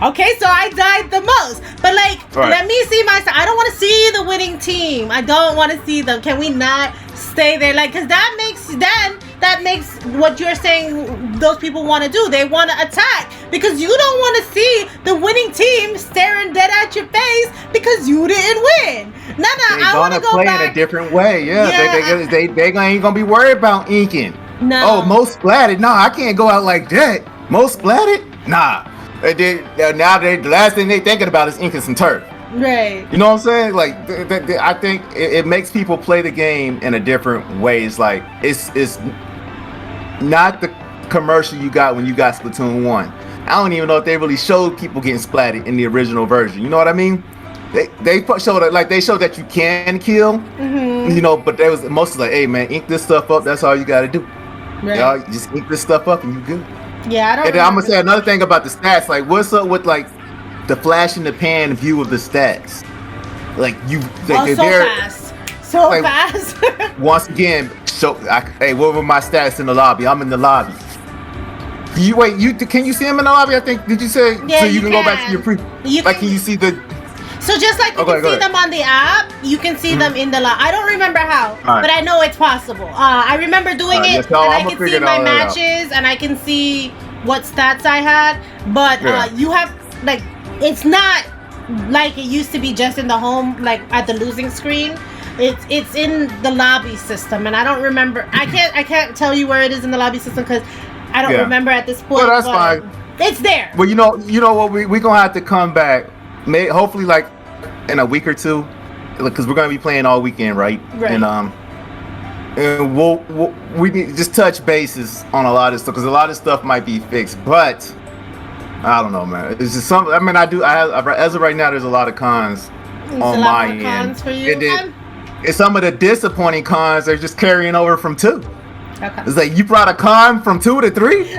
Okay, so I died the most. But like, let me see I don't want to see the winning team. I don't want to see them. Can we not stay there? Like, because that makes what you're saying those people want to do. They want to attack because you don't want to see the winning team staring dead at your face because you didn't win. No, I want to go play back in a different way. They ain't gonna be worried about inking. No. Oh, most splatted. No, I can't go out like that. Most splatted? Nah. Now the last thing they thinking about is inking some turf. Right. You know what I'm saying? Like, I think it makes people play the game in a different way. It's like it's not the commercial you got when you got Splatoon 1. I don't even know if they really showed people getting splatted in the original version. You know what I mean? They showed it like they showed that you can kill. Mm-hmm. But they was mostly like, hey man, ink this stuff up. That's all you got to do. Right. Y'all just ink this stuff up and you good. Yeah, I don't. And then I'm gonna say another thing about the stats. Like, what's up with like the flash in the pan view of the stats? Like so fast. Once again, hey, what were my stats in the lobby? I'm in the lobby. Can you see him in the lobby? I think. Did you say? Yeah, so you can go back to your can you see the? So just like you can see them on the app, you can see them in the lobby. I don't remember how, but I know it's possible. I remember doing it, and I can see my matches, and I can see what stats I had. But you have like, it's not like it used to be just in the home, like at the losing screen. It's in the lobby system, and I don't remember. I can't tell you where it is in the lobby system because I don't remember at this point. Well, that's fine. It's there. Well, you know what? We're gonna have to come back. Hopefully, like in a week or two, because we're gonna be playing all weekend, right? Right. And and we need to just touch bases on a lot of stuff because a lot of stuff might be fixed, but I don't know, man. It's just something. I mean, as of right now, there's a lot of cons on my end. Cons for you. And some of the disappointing cons are just carrying over from 2. Okay. It's like you brought a con from 2 to 3.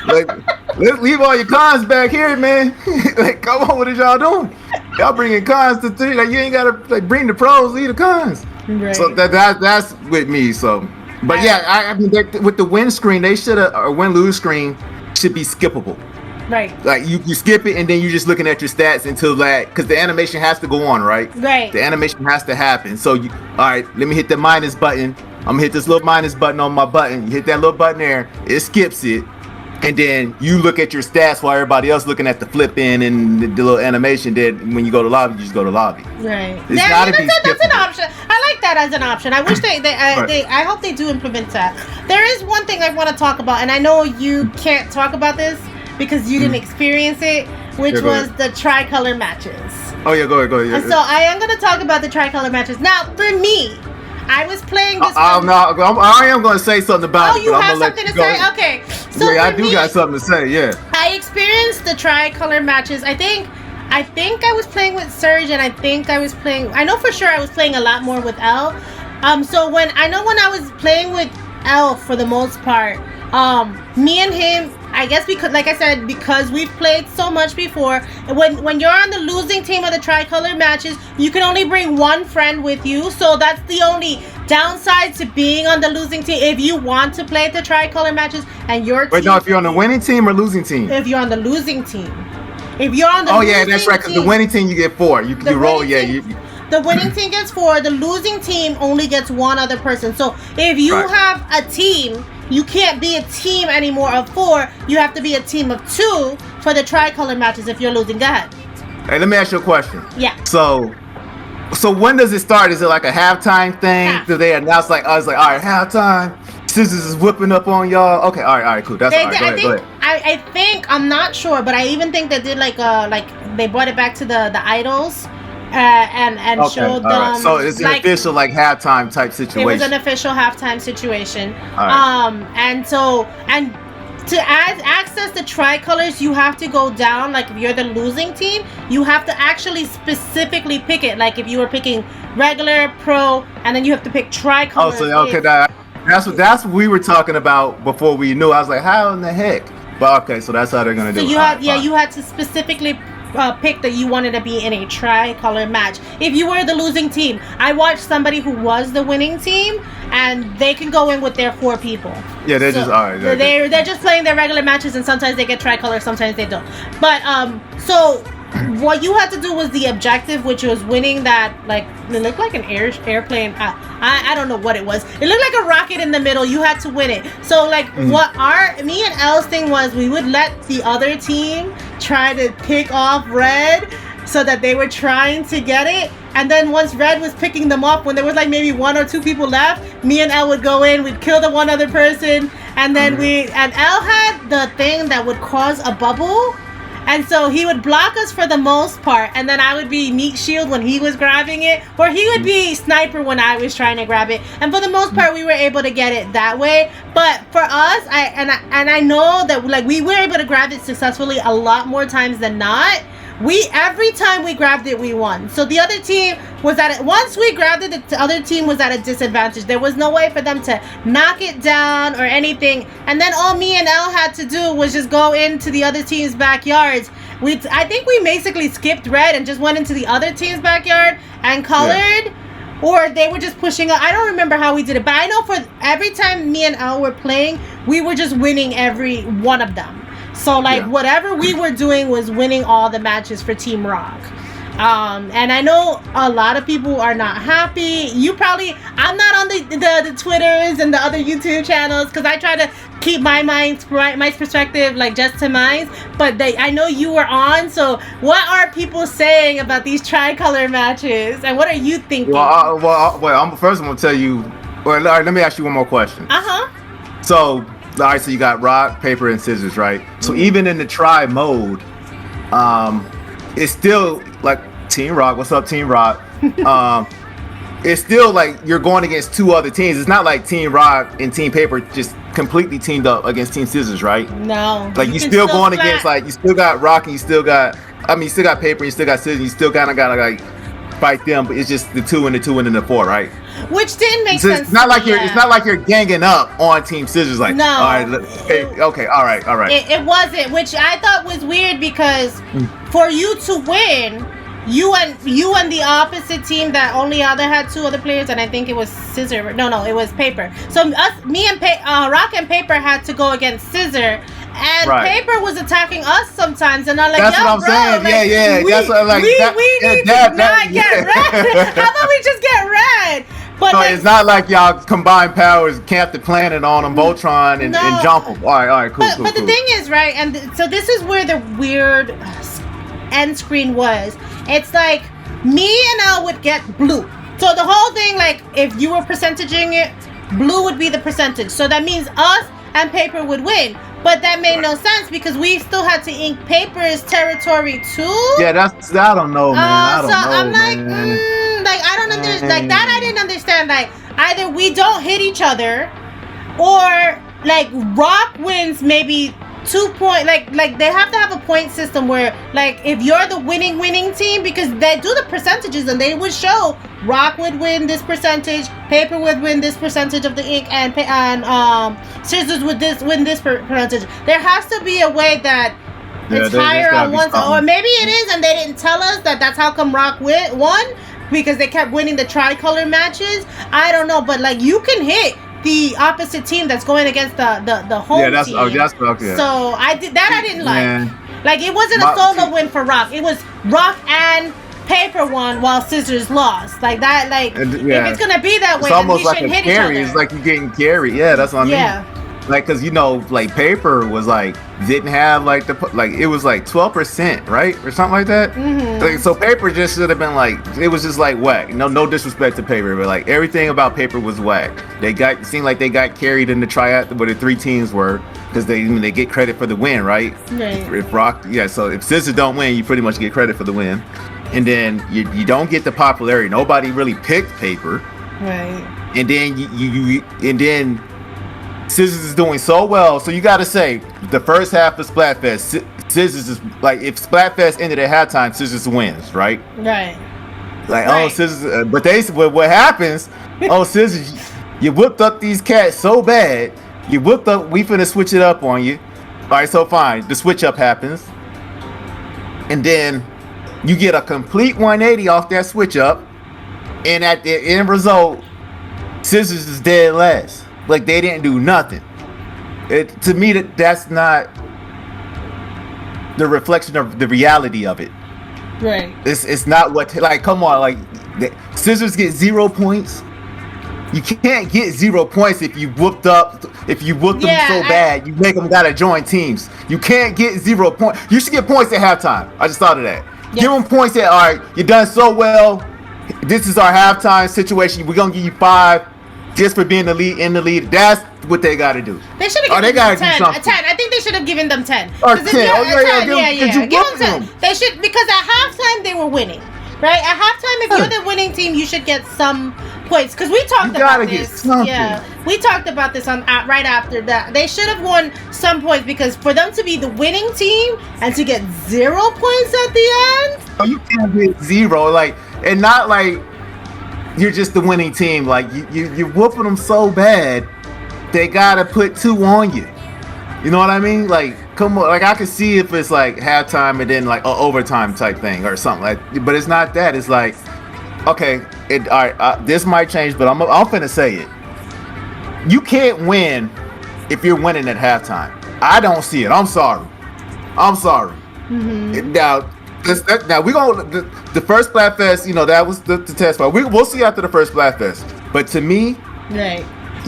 Like, let's leave all your cons back here, man. Like, come on, what is y'all doing? Y'all bringing cons to 3. Like, you ain't gotta like bring the pros, leave the cons. Right. So that's with me. So, but yeah, I mean, with the win screen, they should have, or win-lose screen should be skippable. Right. Like you skip it and then you're just looking at your stats until that, because the animation has to go on, right? Right. The animation has to happen. So all right, let me hit the minus button. I'm gonna hit this little minus button on my button. You hit that little button there, it skips it, and then you look at your stats while everybody else looking at the flip in and the little animation. That when you go to lobby, you just go to lobby. Right. That's an option. I like that as an option. I wish I hope they do implement that. There is one thing I want to talk about, and I know you can't talk about this because you didn't experience it, which was the tricolor matches. Oh yeah, go ahead. And so I am going to talk about the tricolor matches. Now, for me, I was playing this. I am going to say something about it. Oh, you have something to say? Okay. So yeah, I do got something to say. Yeah. I experienced the tricolor matches. I think I was playing with Surge, and I know for sure I was playing a lot more with L. So when I was playing with L for the most part, me and him, I guess because we've played so much before, when you're on the losing team of the tricolor matches, you can only bring one friend with you. So that's the only downside to being on the losing team if you want to play the tricolor matches and your team. Wait, no, if you're on the winning team or losing team? If you're on the losing team. If you're on the losing yeah, that's right, because the winning team you get 4. You roll, the winning team gets 4. The losing team only gets 1 other person. So if you have a team, you can't be a team anymore of 4. You have to be a team of 2 for the tricolor matches if you're losing. Go ahead. Hey, let me ask you a question. Yeah. So when does it start? Is it like a halftime thing? Do they announce all right, halftime? Scissors is whipping up on y'all. Okay, all right, cool. That's all right. Go ahead. I think, I'm not sure, but I even think they did like they brought it back to the idols. And showed them. Right. So it's an official halftime type situation. It was an official halftime situation. Right. And to access the tricolors, you have to go down. Like if you're the losing team, you have to actually specifically pick it. Like if you were picking regular, pro, and then you have to pick tricolors. Oh, so okay, that's what we were talking about before we knew. I was like, how in the heck? But okay, so that's how they're gonna do it. You had to specifically pick that you wanted to be in a tricolor match. If you were the losing team, I watched somebody who was the winning team, and they can go in with their 4 people. Yeah, they're just all right. They're just playing their regular matches, and sometimes they get tricolor, sometimes they don't. But so what you had to do was the objective, which was winning that, it looked like an airplane. I don't know what it was. It looked like a rocket in the middle. You had to win it. So what me and Elle's thing was, we would let the other team try to pick off Red so that they were trying to get it. And then once Red was picking them up, when there was maybe 1 or 2 people left, me and Elle would go in, we'd kill the one other person, and then and Elle had the thing that would cause a bubble. And so he would block us for the most part, and then I would be meat shield when he was grabbing it, or he would be sniper when I was trying to grab it. And for the most part, we were able to get it that way. But for us, I know that we were able to grab it successfully a lot more times than not. Every time we grabbed it, we won. So the other team was once we grabbed it, the other team was at a disadvantage. There was no way for them to knock it down or anything. And then all me and Elle had to do was just go into the other team's backyards. I think we basically skipped Red and just went into the other team's backyard and colored. Yeah. Or they were just pushing up. I don't remember how we did it, but I know for every time me and Elle were playing, we were just winning every one of them. So whatever we were doing was winning all the matches for Team Rock. And I know a lot of people are not happy. I'm not on the Twitters and the other YouTube channels because I try to keep my perspective just to mine. But I know you were on. So what are people saying about these tricolor matches, and what are you thinking? First I'm gonna tell you. Well, let me ask you one more question. So. All right, so you got rock, paper, and scissors, right? So even in the try mode, it's still Team Rock. What's up, Team Rock? it's still like you're going against two other teams. It's not like Team Rock and Team Paper just completely teamed up against Team Scissors, right? No. Like you still going against like you still got Rock and you still got you still got Paper, and you still got Scissors. You still kind of gotta like fight them, but it's just the 2 and the 2 and then the 4, right? Which didn't make so sense. It's not like it's not like you're ganging up on Team Scissors. Like, no, all right, okay, all right. It wasn't, which I thought was weird because for you to win, you and the opposite team that only had 2 other players, and I think it was Scissor. No, it was Paper. So me and Rock and Paper had to go against Scissor. And Paper was attacking us sometimes, and I'm like, that's what I'm saying. Like, yeah. That's what I'm like. We need to not get red. How about we just get red? But so it's not like y'all combine powers, camp the planet on them, Voltron, and jump them. All right, cool. But the thing is, right, and so this is where the weird end screen was. It's like me and Al would get blue. So the whole thing, like, if you were percentaging it, blue would be the percentage. So that means us and Paper would win. But that made no sense because we still had to ink Paper's territory too. Yeah, I don't know, man. I don't know, I'm like, man. Like I don't understand. Like that, I didn't understand. Like either we don't hit each other, or like Rock wins maybe 2 point. Like they have to have a point system where like if you're the winning team, because they do the percentages and they would show Rock would win this percentage, Paper would win this percentage of the ink, and Scissors would win this percentage. There has to be a way that it's higher on one side, or maybe it is, and they didn't tell us that's how come Rock won because they kept winning the Tricolor matches. I don't know, but like you can hit the opposite team that's going against the home team. That's okay. So I didn't like. Like it wasn't a solo win for Rock. It was Rock and Paper won while Scissors lost. Like that. Like if it's gonna be that way, it's almost then we like shouldn't hit each other. It's like you're getting carried. Yeah, that's what I mean. Yeah. Like, cause like Paper was like didn't have like it was like 12%, right, or something like that. Mm-hmm. Like, so Paper just should have been like, it was just like whack. No disrespect to Paper, but like everything about Paper was whack. Seemed like they got carried in the triathlon where the 3 teams were, because they get credit for the win, right? Right. If Rock, so if Scissors don't win, you pretty much get credit for the win, and then you don't get the popularity. Nobody really picked Paper, right? And then and then Scissors is doing so well, so you got to say the first half of Splatfest, Scissors is like, if Splatfest ended at halftime, Scissors wins, right? Right. Like right. Scissors, but what happens? Scissors, you whipped up these cats so bad, we finna switch it up on you. All right, so fine, the switch up happens, and then you get a complete 180 off that switch up, and at the end result, Scissors is dead last. Like they didn't do nothing. To me, that's not the reflection of the reality of it. Right. It's not what, like, come on, like Scissors get 0 points. You can't get 0 points if you whooped them so bad. You make them gotta join teams. You can't get 0 points. You should get points at halftime. I just thought of that. Yes. Give them points at, all right, you done so well. This is our halftime situation. We're gonna give you 5. Just for being in the lead, that's what they got to do. They should have given them 10. A 10. I think they should have given them 10. Or 10. Give them 10. They should, because at halftime they were winning, right? At halftime, if you're the winning team, you should get some points. Because we talked about this. Yeah, we talked about this right after that. They should have won some points, because for them to be the winning team and to get 0 points at the end, you can't get 0, like, and not like you're just the winning team. Like you're whooping them so bad, they gotta put 2 on you. You know what I mean? Like, come on. Like I can see if it's like halftime and then like an overtime type thing or something like. But it's not that. It's like, okay, all right. This might change, but I'm finna say it. You can't win if you're winning at halftime. I don't see it. I'm sorry. Mm-hmm. Now we're gonna the first Splatfest, that was the test part. We'll see after the first Splatfest. But to me, right,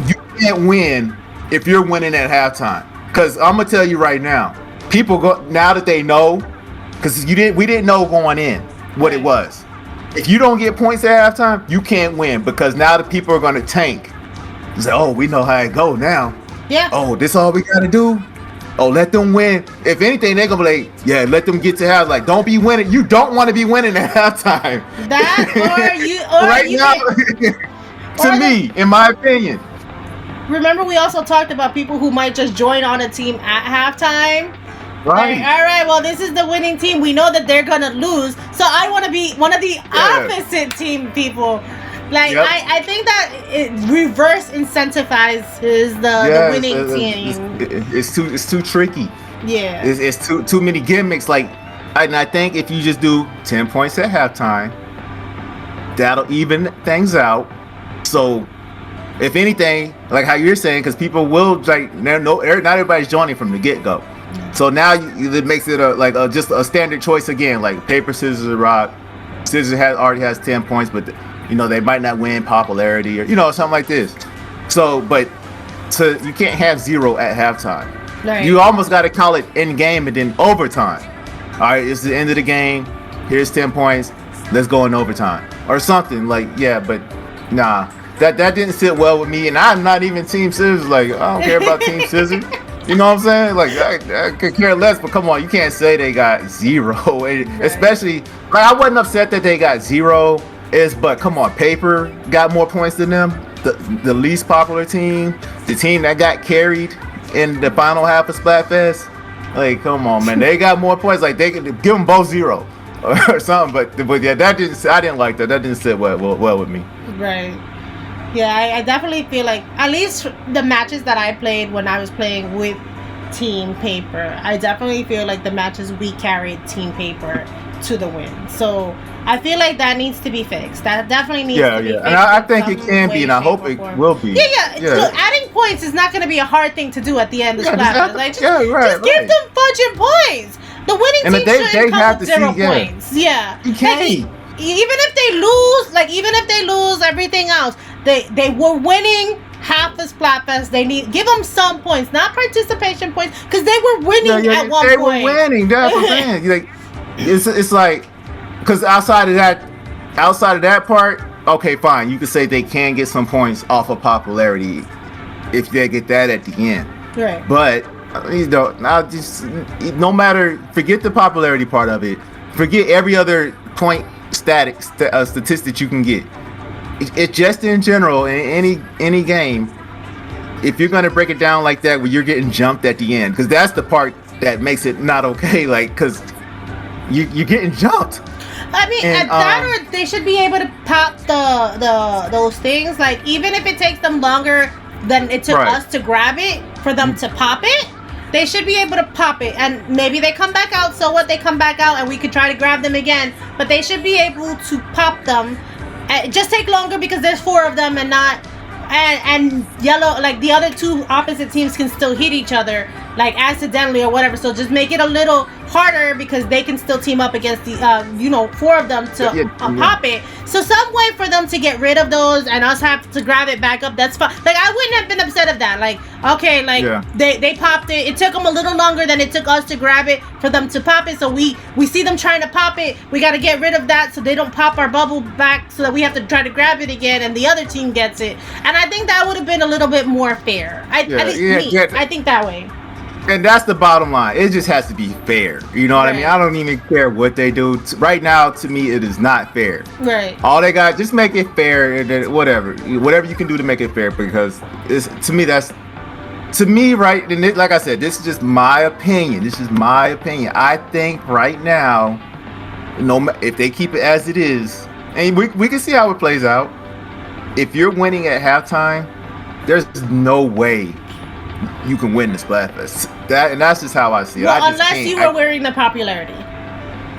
you can't win if you're winning at halftime. Cause I'm gonna tell you right now, people go now that they know, cause we didn't know going in what it was. If you don't get points at halftime, you can't win, because now the people are gonna tank. Say, oh, we know how it go now. Yeah. Oh, this all we gotta do. oh, let them win. If anything, they're gonna be like, yeah, let them get to half. Like, don't be winning. You don't want to be winning at halftime. That or right you now, or to me, in my opinion. Remember, we also talked about people who might just join on a team at halftime. Right. Like, all right, well, this is the winning team. We know that they're gonna lose, so I want to be one of the opposite team people. Like, I think that it reverse incentivizes the winning team. It's too tricky. Yeah. It's too many gimmicks. Like, and I think if you just do 10 points at halftime, that'll even things out. So, if anything, like how you're saying, because people will like, not everybody's joining from the get go. So now it makes it just a standard choice again, like paper, scissors, or rock. Scissors already has 10 points, but they might not win popularity or something like this. So, but you can't have 0 at halftime. Right. You almost got to call it in game and then overtime. All right, it's the end of the game. Here's 10 points. Let's go in overtime or something like but nah, that didn't sit well with me. And I'm not even Team Scissors. Like, I don't care about Team Scissors. You know what I'm saying? Like, I could care less, but come on, you can't say they got 0. Especially, like, I wasn't upset that they got 0. But come on, Paper got more points than them. The least popular team, the team that got carried in the final half of Splatfest. Like, come on, man, they got more points. Like, they could give them both 0 or something. But yeah, I didn't like that. That didn't sit well with me. Right. Yeah, I definitely feel like, at least the matches that I played when I was playing with Team Paper, I definitely feel like the matches we carried Team Paper to the win. So I feel like that needs to be fixed. That definitely needs to be fixed. And I think it can be, and I hope it will be. Yeah. Look, adding points is not going to be a hard thing to do at the end of Splatfest. Like, just give them fudging points. The winning team shouldn't come with 0 points. Yeah. You can't. Even if they lose everything else, they were winning half the Splatfest. Give them some points, not participation points, because they were winning at one point. They were winning. That's what I'm saying. Like, it's like, because outside of that part, okay, fine. You could say they can get some points off of popularity if they get that at the end. Right. But now just no matter, forget the popularity part of it. Forget every other point statistic you can get. It just in general in any game, if you're gonna break it down like that, where you're getting jumped at the end, because that's the part that makes it not okay. Like, because you're getting jumped. I mean, at that, or they should be able to pop those things. Like, even if it takes them longer than it took us to grab it for them to pop it, they should be able to pop it. And maybe they come back out. So what? They come back out, and we could try to grab them again. But they should be able to pop them. Just take longer because there's 4 of them, and not and yellow, like the other 2 opposite teams can still hit each other, like accidentally or whatever. So just make it a little harder because they can still team up against the 4 of them to pop it. So some way for them to get rid of those and us have to grab it back up. That's fine. Like, I wouldn't have been upset of that. Like, okay, like they popped it. It took them a little longer than it took us to grab it for them to pop it. So we see them trying to pop it. We got to get rid of that so they don't pop our bubble back, so that we have to try to grab it again and the other team gets it. And I think that would have been a little bit more fair. I think that way. And that's the bottom line. It just has to be fair. You know what I mean? I don't even care what they do. Right now, to me, it is not fair. Right. All they got, just make it fair, and then whatever you can do to make it fair. Because to me, right. And like I said, this is just my opinion. I think right now, if they keep it as it is, and we can see how it plays out. If you're winning at halftime, there's no way you can win the Splatfest. That's just how I see it. Well, unless you were wearing the popularity.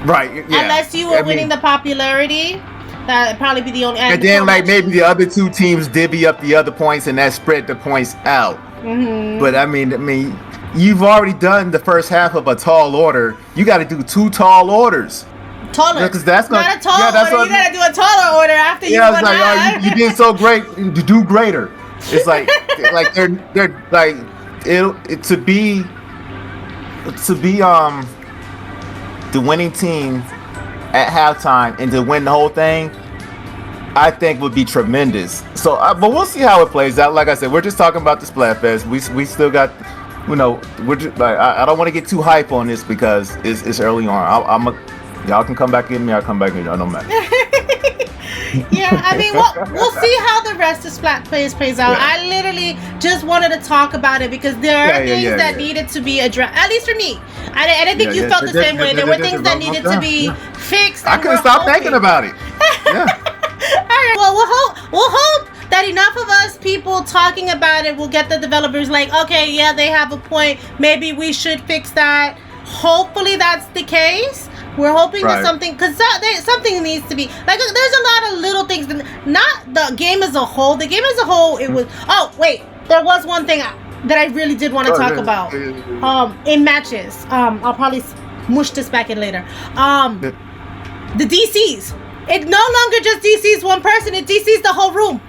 Right. Yeah. Unless you were winning the popularity, that'd probably be the only. And then, like, maybe the other 2 teams divvy up the other points, and that spread the points out. Mm-hmm. But I mean, you've already done the first half of a tall order. You got to do 2 tall orders. Taller. Because that's not a tall order. You got to do a taller order after you won that. You did so great. Do greater. It's like they're like it to be the winning team at halftime and to win the whole thing, I think would be tremendous. So, but we'll see how it plays out. Like I said, we're just talking about the Splatfest. We still got I don't want to get too hype on this because it's early on. Y'all can come back in me. I'll come back in. Y'all don't matter. Yeah, I mean, we'll see how the rest of Splatfest plays out. Yeah. I literally just wanted to talk about it because there are things that needed to be addressed, at least for me. I didn't think you felt the same way. There were things that needed to be fixed. I couldn't stop thinking about it. Yeah. All right. Well, we'll hope that enough of us people talking about it will get the developers like, okay, yeah, they have a point. Maybe we should fix that. Hopefully that's the case. We're hoping that something, because something needs to be, like, there's a lot of little things, not the game as a whole. The game as a whole, it was, oh, wait, there was one thing that I really did want to talk about. In matches. I'll probably mush this back in later. The DCs. It no longer just DCs one person, it DCs the whole room.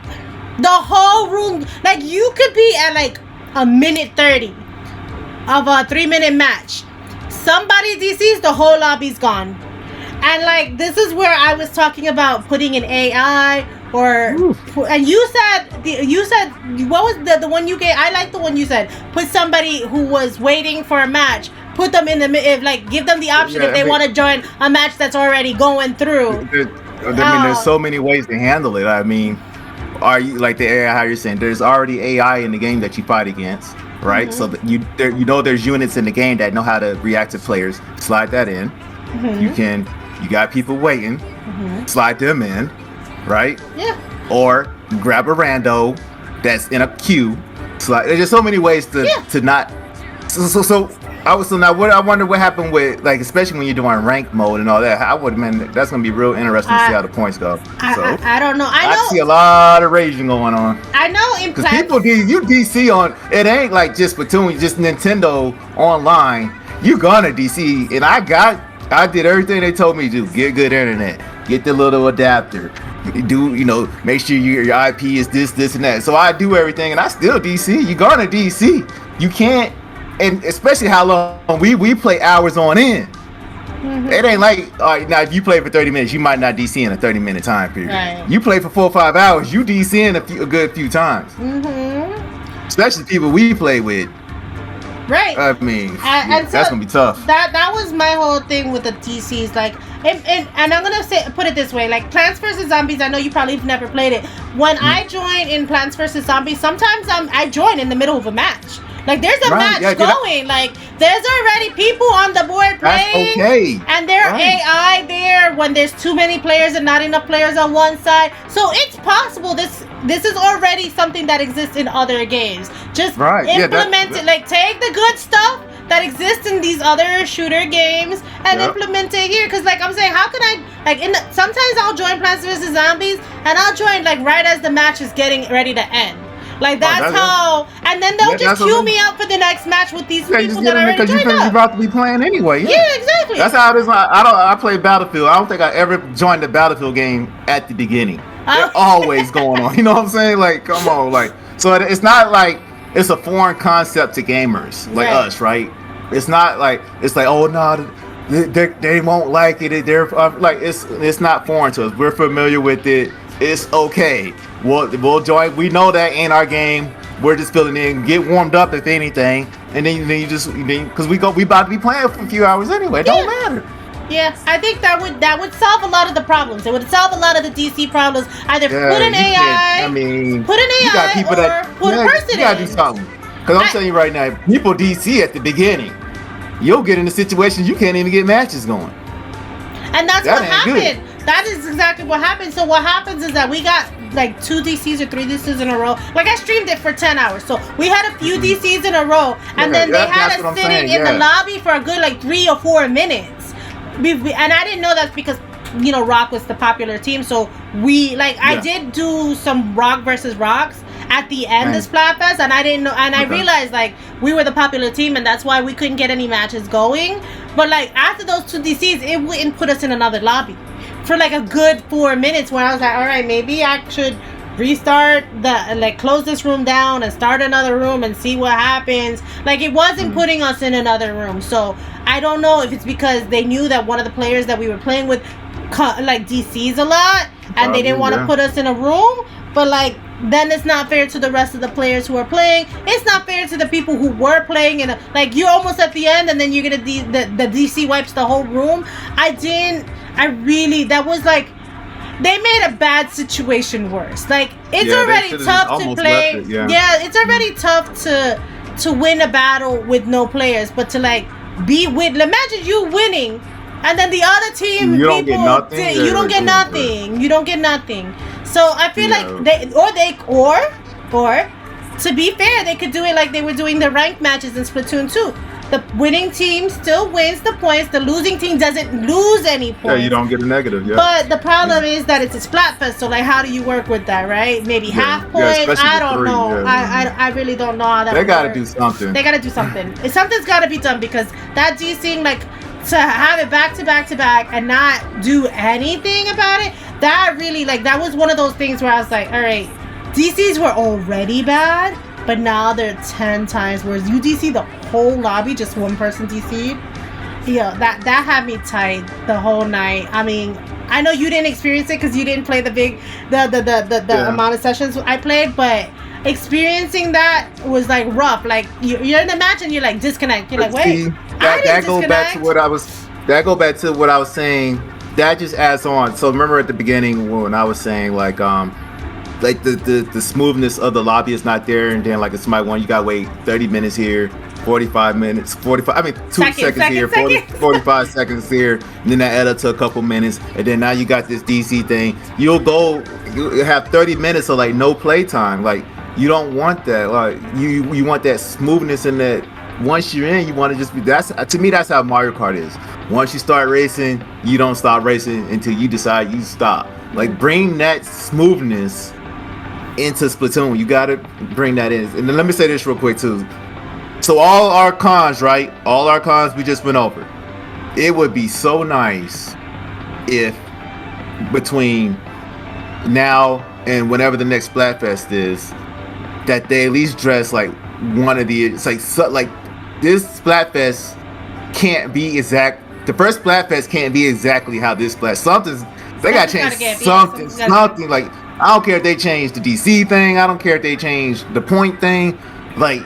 The whole room. Like, you could be at, like, a minute 30 of a 3-minute match. Somebody DCs, the whole lobby's gone. And like, this is where I was talking about putting an AI and you said what was the one you gave? I like the one you said. Put somebody who was waiting for a match. Put them in give them the option if they want to join a match that's already going through. There's so many ways to handle it. I mean, are you like the AI? How you're saying? There's already AI in the game that you fight against. Right, so that you there's units in the game that know how to react to players. Slide that in. You got people waiting. Slide them in, right? Yeah. Or grab a rando that's in a queue. Slide. There's just so many ways to not. I wonder what happened with, like, especially when you're doing rank mode and all that. That's gonna be real interesting to see how the points go. I don't know. I see a lot of raging going on. I know because people you DC on it ain't like just Splatoon, just Nintendo online. You gonna DC, and I did everything they told me to do. Get good internet, get the little adapter, make sure your IP is this and that. So I do everything, and I still DC. You gonna DC. You can't. And especially how long we play hours on end. It ain't like, all right, now if you play for 30 minutes, you might not DC in a 30-minute time period. Right. You play for 4 or 5 hours, you DC in a good few times. Especially people we play with. Right. I mean, that's gonna be tough. That was my whole thing with the DCs. Like, and I'm gonna put it this way: like Plants vs Zombies. I know you probably have never played it. When I join in Plants vs Zombies, sometimes I join in the middle of a match. Like, there's a match going. Like, there's already people on the board playing. Okay. And there's AI there when there's too many players and not enough players on one side. So it's possible this is already something that exists in other games. Just implement it. Like, take the good stuff that exists in these other shooter games and implement it here. Because, like I'm saying, how can I, sometimes I'll join Plants vs. Zombies and I'll join, like, right as the match is getting ready to end. Like, that's how, and then they'll just queue me up for the next match with these people that are already joined up. Because you're about to be playing anyway. Yeah, exactly. That's how it is. I play Battlefield. I don't think I ever joined the Battlefield game at the beginning. They're always going on. You know what I'm saying? Like, come on. Like, so it's not like it's a foreign concept to gamers like us, right? It's not like, it's like, oh, no, they won't like it. They're like, it's not foreign to us. We're familiar with it. It's okay. We'll join. We know that ain't our game. We're just filling in, get warmed up if anything, and then you just because we about to be playing for a few hours anyway. It don't matter. Yeah, I think that would solve a lot of the problems. It would solve a lot of the DC problems. Either put an AI, put an AI, put a person in. You gotta do something. Because I'm telling you right now, people DC at the beginning, you'll get in a situation you can't even get matches going. And that's what happened. Good. That is exactly what happened. So what happens is that we got like 2 DCs or 3 DCs in a row. Like, I streamed it for 10 hours. So we had a few DCs in a row. And then they had us sitting in the lobby for a good like 3 or 4 minutes. And I didn't know that's because, Rock was the popular team. So I did do some Rock versus Rocks at the end of Splatfest. And I didn't know. And I realized, like, we were the popular team. And that's why we couldn't get any matches going. But, like, after those 2 DCs, it wouldn't put us in another lobby for like a good 4 minutes, where I was like, all right, maybe I should restart close this room down and start another room and see what happens. Like, it wasn't putting us in another room. So I don't know if it's because they knew that one of the players that we were playing with like DCs a lot and they didn't want to put us in a room. But like, then it's not fair to the rest of the players who are playing. It's not fair to the people who were playing, and like you're almost at the end, and then you're gonna the DC wipes the whole room. That was like, they made a bad situation worse. Like, it's already tough to play. It's already tough to win a battle with no players, but to like imagine you winning, and then the other team you don't get nothing. You don't get nothing. You don't get nothing. So I feel like or to be fair, they could do it like they were doing the ranked matches in Splatoon 2. The winning team still wins the points. The losing team doesn't lose any points. Yeah, you don't get a negative. Yeah. But the problem is that it's a Splatfest. So like, how do you work with that, right? Maybe half points. I don't know. Yeah. I really don't know how that. They gotta do something. They gotta do something. Something's gotta be done, because that DCing, like, to have it back to back to back and not do anything about it, that really, like, that was one of those things where I was like, all right, DCs were already bad, but now they're 10 times worse. You DC the whole lobby, just one person DC'd. Yeah, that had me tight the whole night. I mean, I know you didn't experience it because you didn't play the amount of sessions I played, but experiencing that was like rough. Like, you're in the match and you're like disconnect. You're like, wait, that goes back to what I was. That go back to what I was saying. That just adds on. So remember at the beginning when I was saying like the smoothness of the lobby is not there, and then like if somebody won, you gotta wait 30 minutes here, 45 minutes, 45. I mean, 2 seconds here, 45 seconds here, and then that add up to a couple minutes, and then now you got this DC thing. You have 30 minutes of like no play time. Like, you don't want that. Like, you want that smoothness in that. Once you're in, you want to just be. To me, that's how Mario Kart is. Once you start racing, you don't stop racing until you decide you stop. Like, bring that smoothness into Splatoon. You gotta bring that in. And then let me say this real quick too. So all our cons, right? All our cons we just went over. It would be so nice if between now and whenever the next Splatfest is, that they at least dress like one of the. It's like this Splatfest can't be exact. The first Splatfest can't be exactly how this Splat. They gotta change something. Something like. I don't care if they change the DC thing. I don't care if they change the point thing. Like,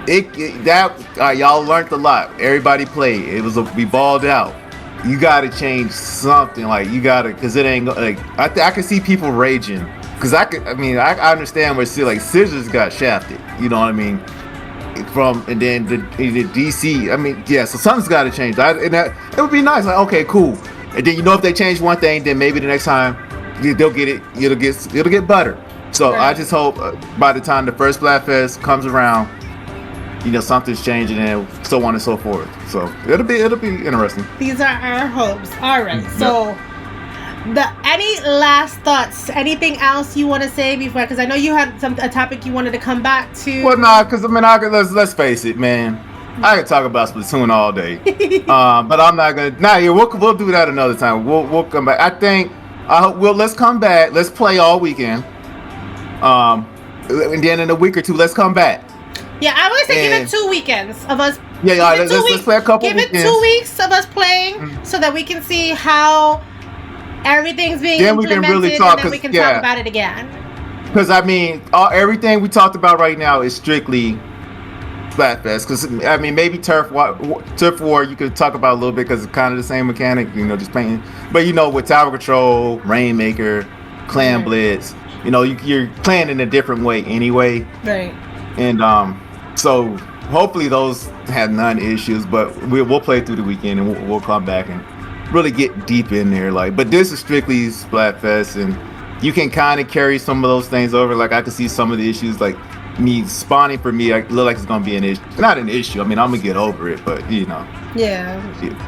y'all learned a lot. Everybody played. We balled out. You gotta change something. Like, you gotta, cause it ain't like I can see people raging. Cause I understand where like Scissors got shafted. You know what I mean? And then the DC. I mean, yeah. So something's got to change. It would be nice. Like, okay, cool. And then if they change one thing, then maybe the next time. They'll get it. It'll get better. So right. I just hope by the time the first Splatfest comes around, something's changing and so on and so forth. So it'll be interesting. These are our hopes. All right. So any last thoughts? Anything else you want to say before? Because I know you had a topic you wanted to come back to. Well, nah. Because let's face it, man. I could talk about Splatoon all day, but I'm not gonna. We'll do that another time. We'll come back. I think. Let's come back. Let's play all weekend. And then in a week or two, let's come back. Yeah, I would say give it 2 weekends of us. Yeah, let's play a couple weekends. Give it 2 weeks of us playing so that we can see how everything's being implemented, we can really talk, and then we can talk about it again. Because, I mean, everything we talked about right now is strictly Splatfest. Because, I mean, maybe Turf War you could talk about a little bit because it's kind of the same mechanic, just painting. But, with Tower Control, Rainmaker, Clan Blitz, you're playing in a different way anyway. Right. And so hopefully those have none issues, but we'll play through the weekend and we'll come back and really get deep in there. But this is strictly Splatfest, and you can kind of carry some of those things over. Like, I can see some of the issues, like me spawning for me, I look like it's gonna be an issue. Not an issue. I mean, I'm gonna get over it, but yeah,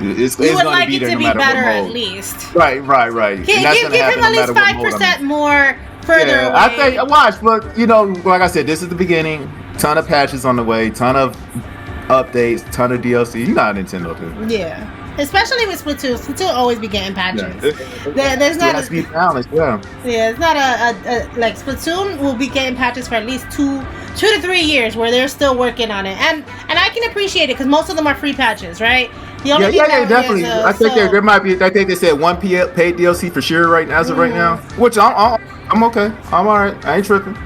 it's you would gonna like be it there to no be better better what at mode. least. Right. Give him at least 5% more further away. I think watch, but like I said, this is the beginning. Ton of patches on the way. Ton of updates. Ton of DLC. You know how Nintendo do. Yeah. Especially with Splatoon. Splatoon always be getting patches. There's not a balance, yeah, it's not a like Splatoon will be getting patches for at least 2 to 3 years where they're still working on it, and I can appreciate it because most of them are free patches, right? The only definitely. I think there might be. I think they said one paid DLC for sure right now, as of right now, which I'm okay. I'm all right. I ain't tripping.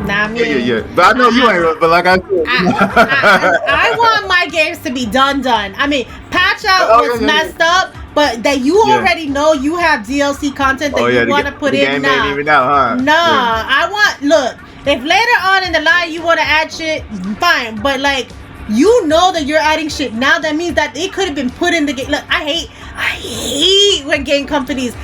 Not me. Yeah. But I know you ain't. But like I said, I want my games to be done. I mean, patch out was messed up, but that you already know you have DLC content that you want to put in now. Even now, huh? No, I want. Look, if later on in the line you want to add shit, fine. But like, you know that you're adding shit now. That means that it could have been put in the game. Look, I hate when game companies.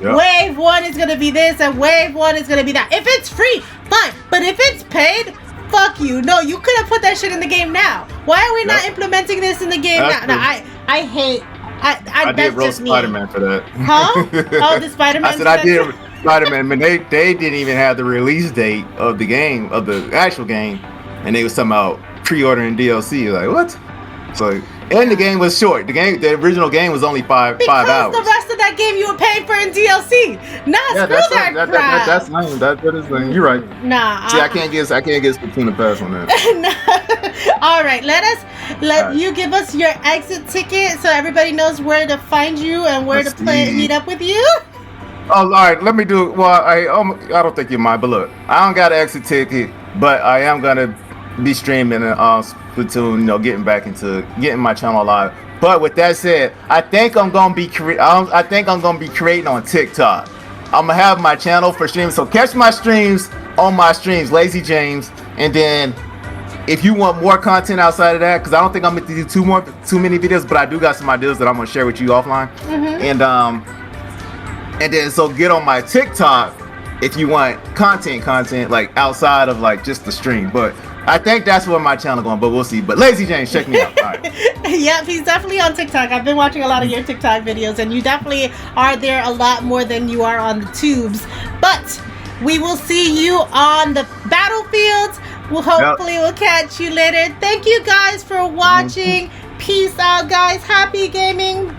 Wave 1 is gonna be this and wave 1 is gonna be that. If it's free, fine. But if it's paid, fuck you. No, you could have put that shit in the game now. Why are we not implementing this in the game now? No, I hate. I did roast Spider-Man for that. Huh? Oh, the Spider-Man. I said I did Spider-Man, but they didn't even have the release date of the game, of the actual game, and they was talking about pre-ordering DLC. Like what? So and the game was short. The original game was only 5 hours. Because the rest of that game you were paying for in DLC. That's lame. That's what it's lame. You're right. Nah. See, I can't get Splatoon a pass on that. All right, let you give us your exit ticket so everybody knows where to find you and where to meet up with you. Oh, all right. Let me do. Well, I don't think you mind, but look, I don't got an exit ticket, but I am gonna be streaming Splatoon, getting my channel live. But with that said, I think I'm gonna be creating on TikTok. I'm gonna have my channel for streaming, so catch my streams on my streams, Lazy James. And then if you want more content outside of that, because I don't think I'm gonna do too many videos, but I do got some ideas that I'm gonna share with you offline. And then so get on my TikTok if you want content like outside of like just the stream. But I think that's where my channel going, but we'll see. But Lazy James, check me out. All right. Yep, he's definitely on TikTok. I've been watching a lot of your TikTok videos, and you definitely are there a lot more than you are on the tubes. But we will see you on the battlefields. We'll catch you later. Thank you guys for watching. Peace out, guys. Happy gaming.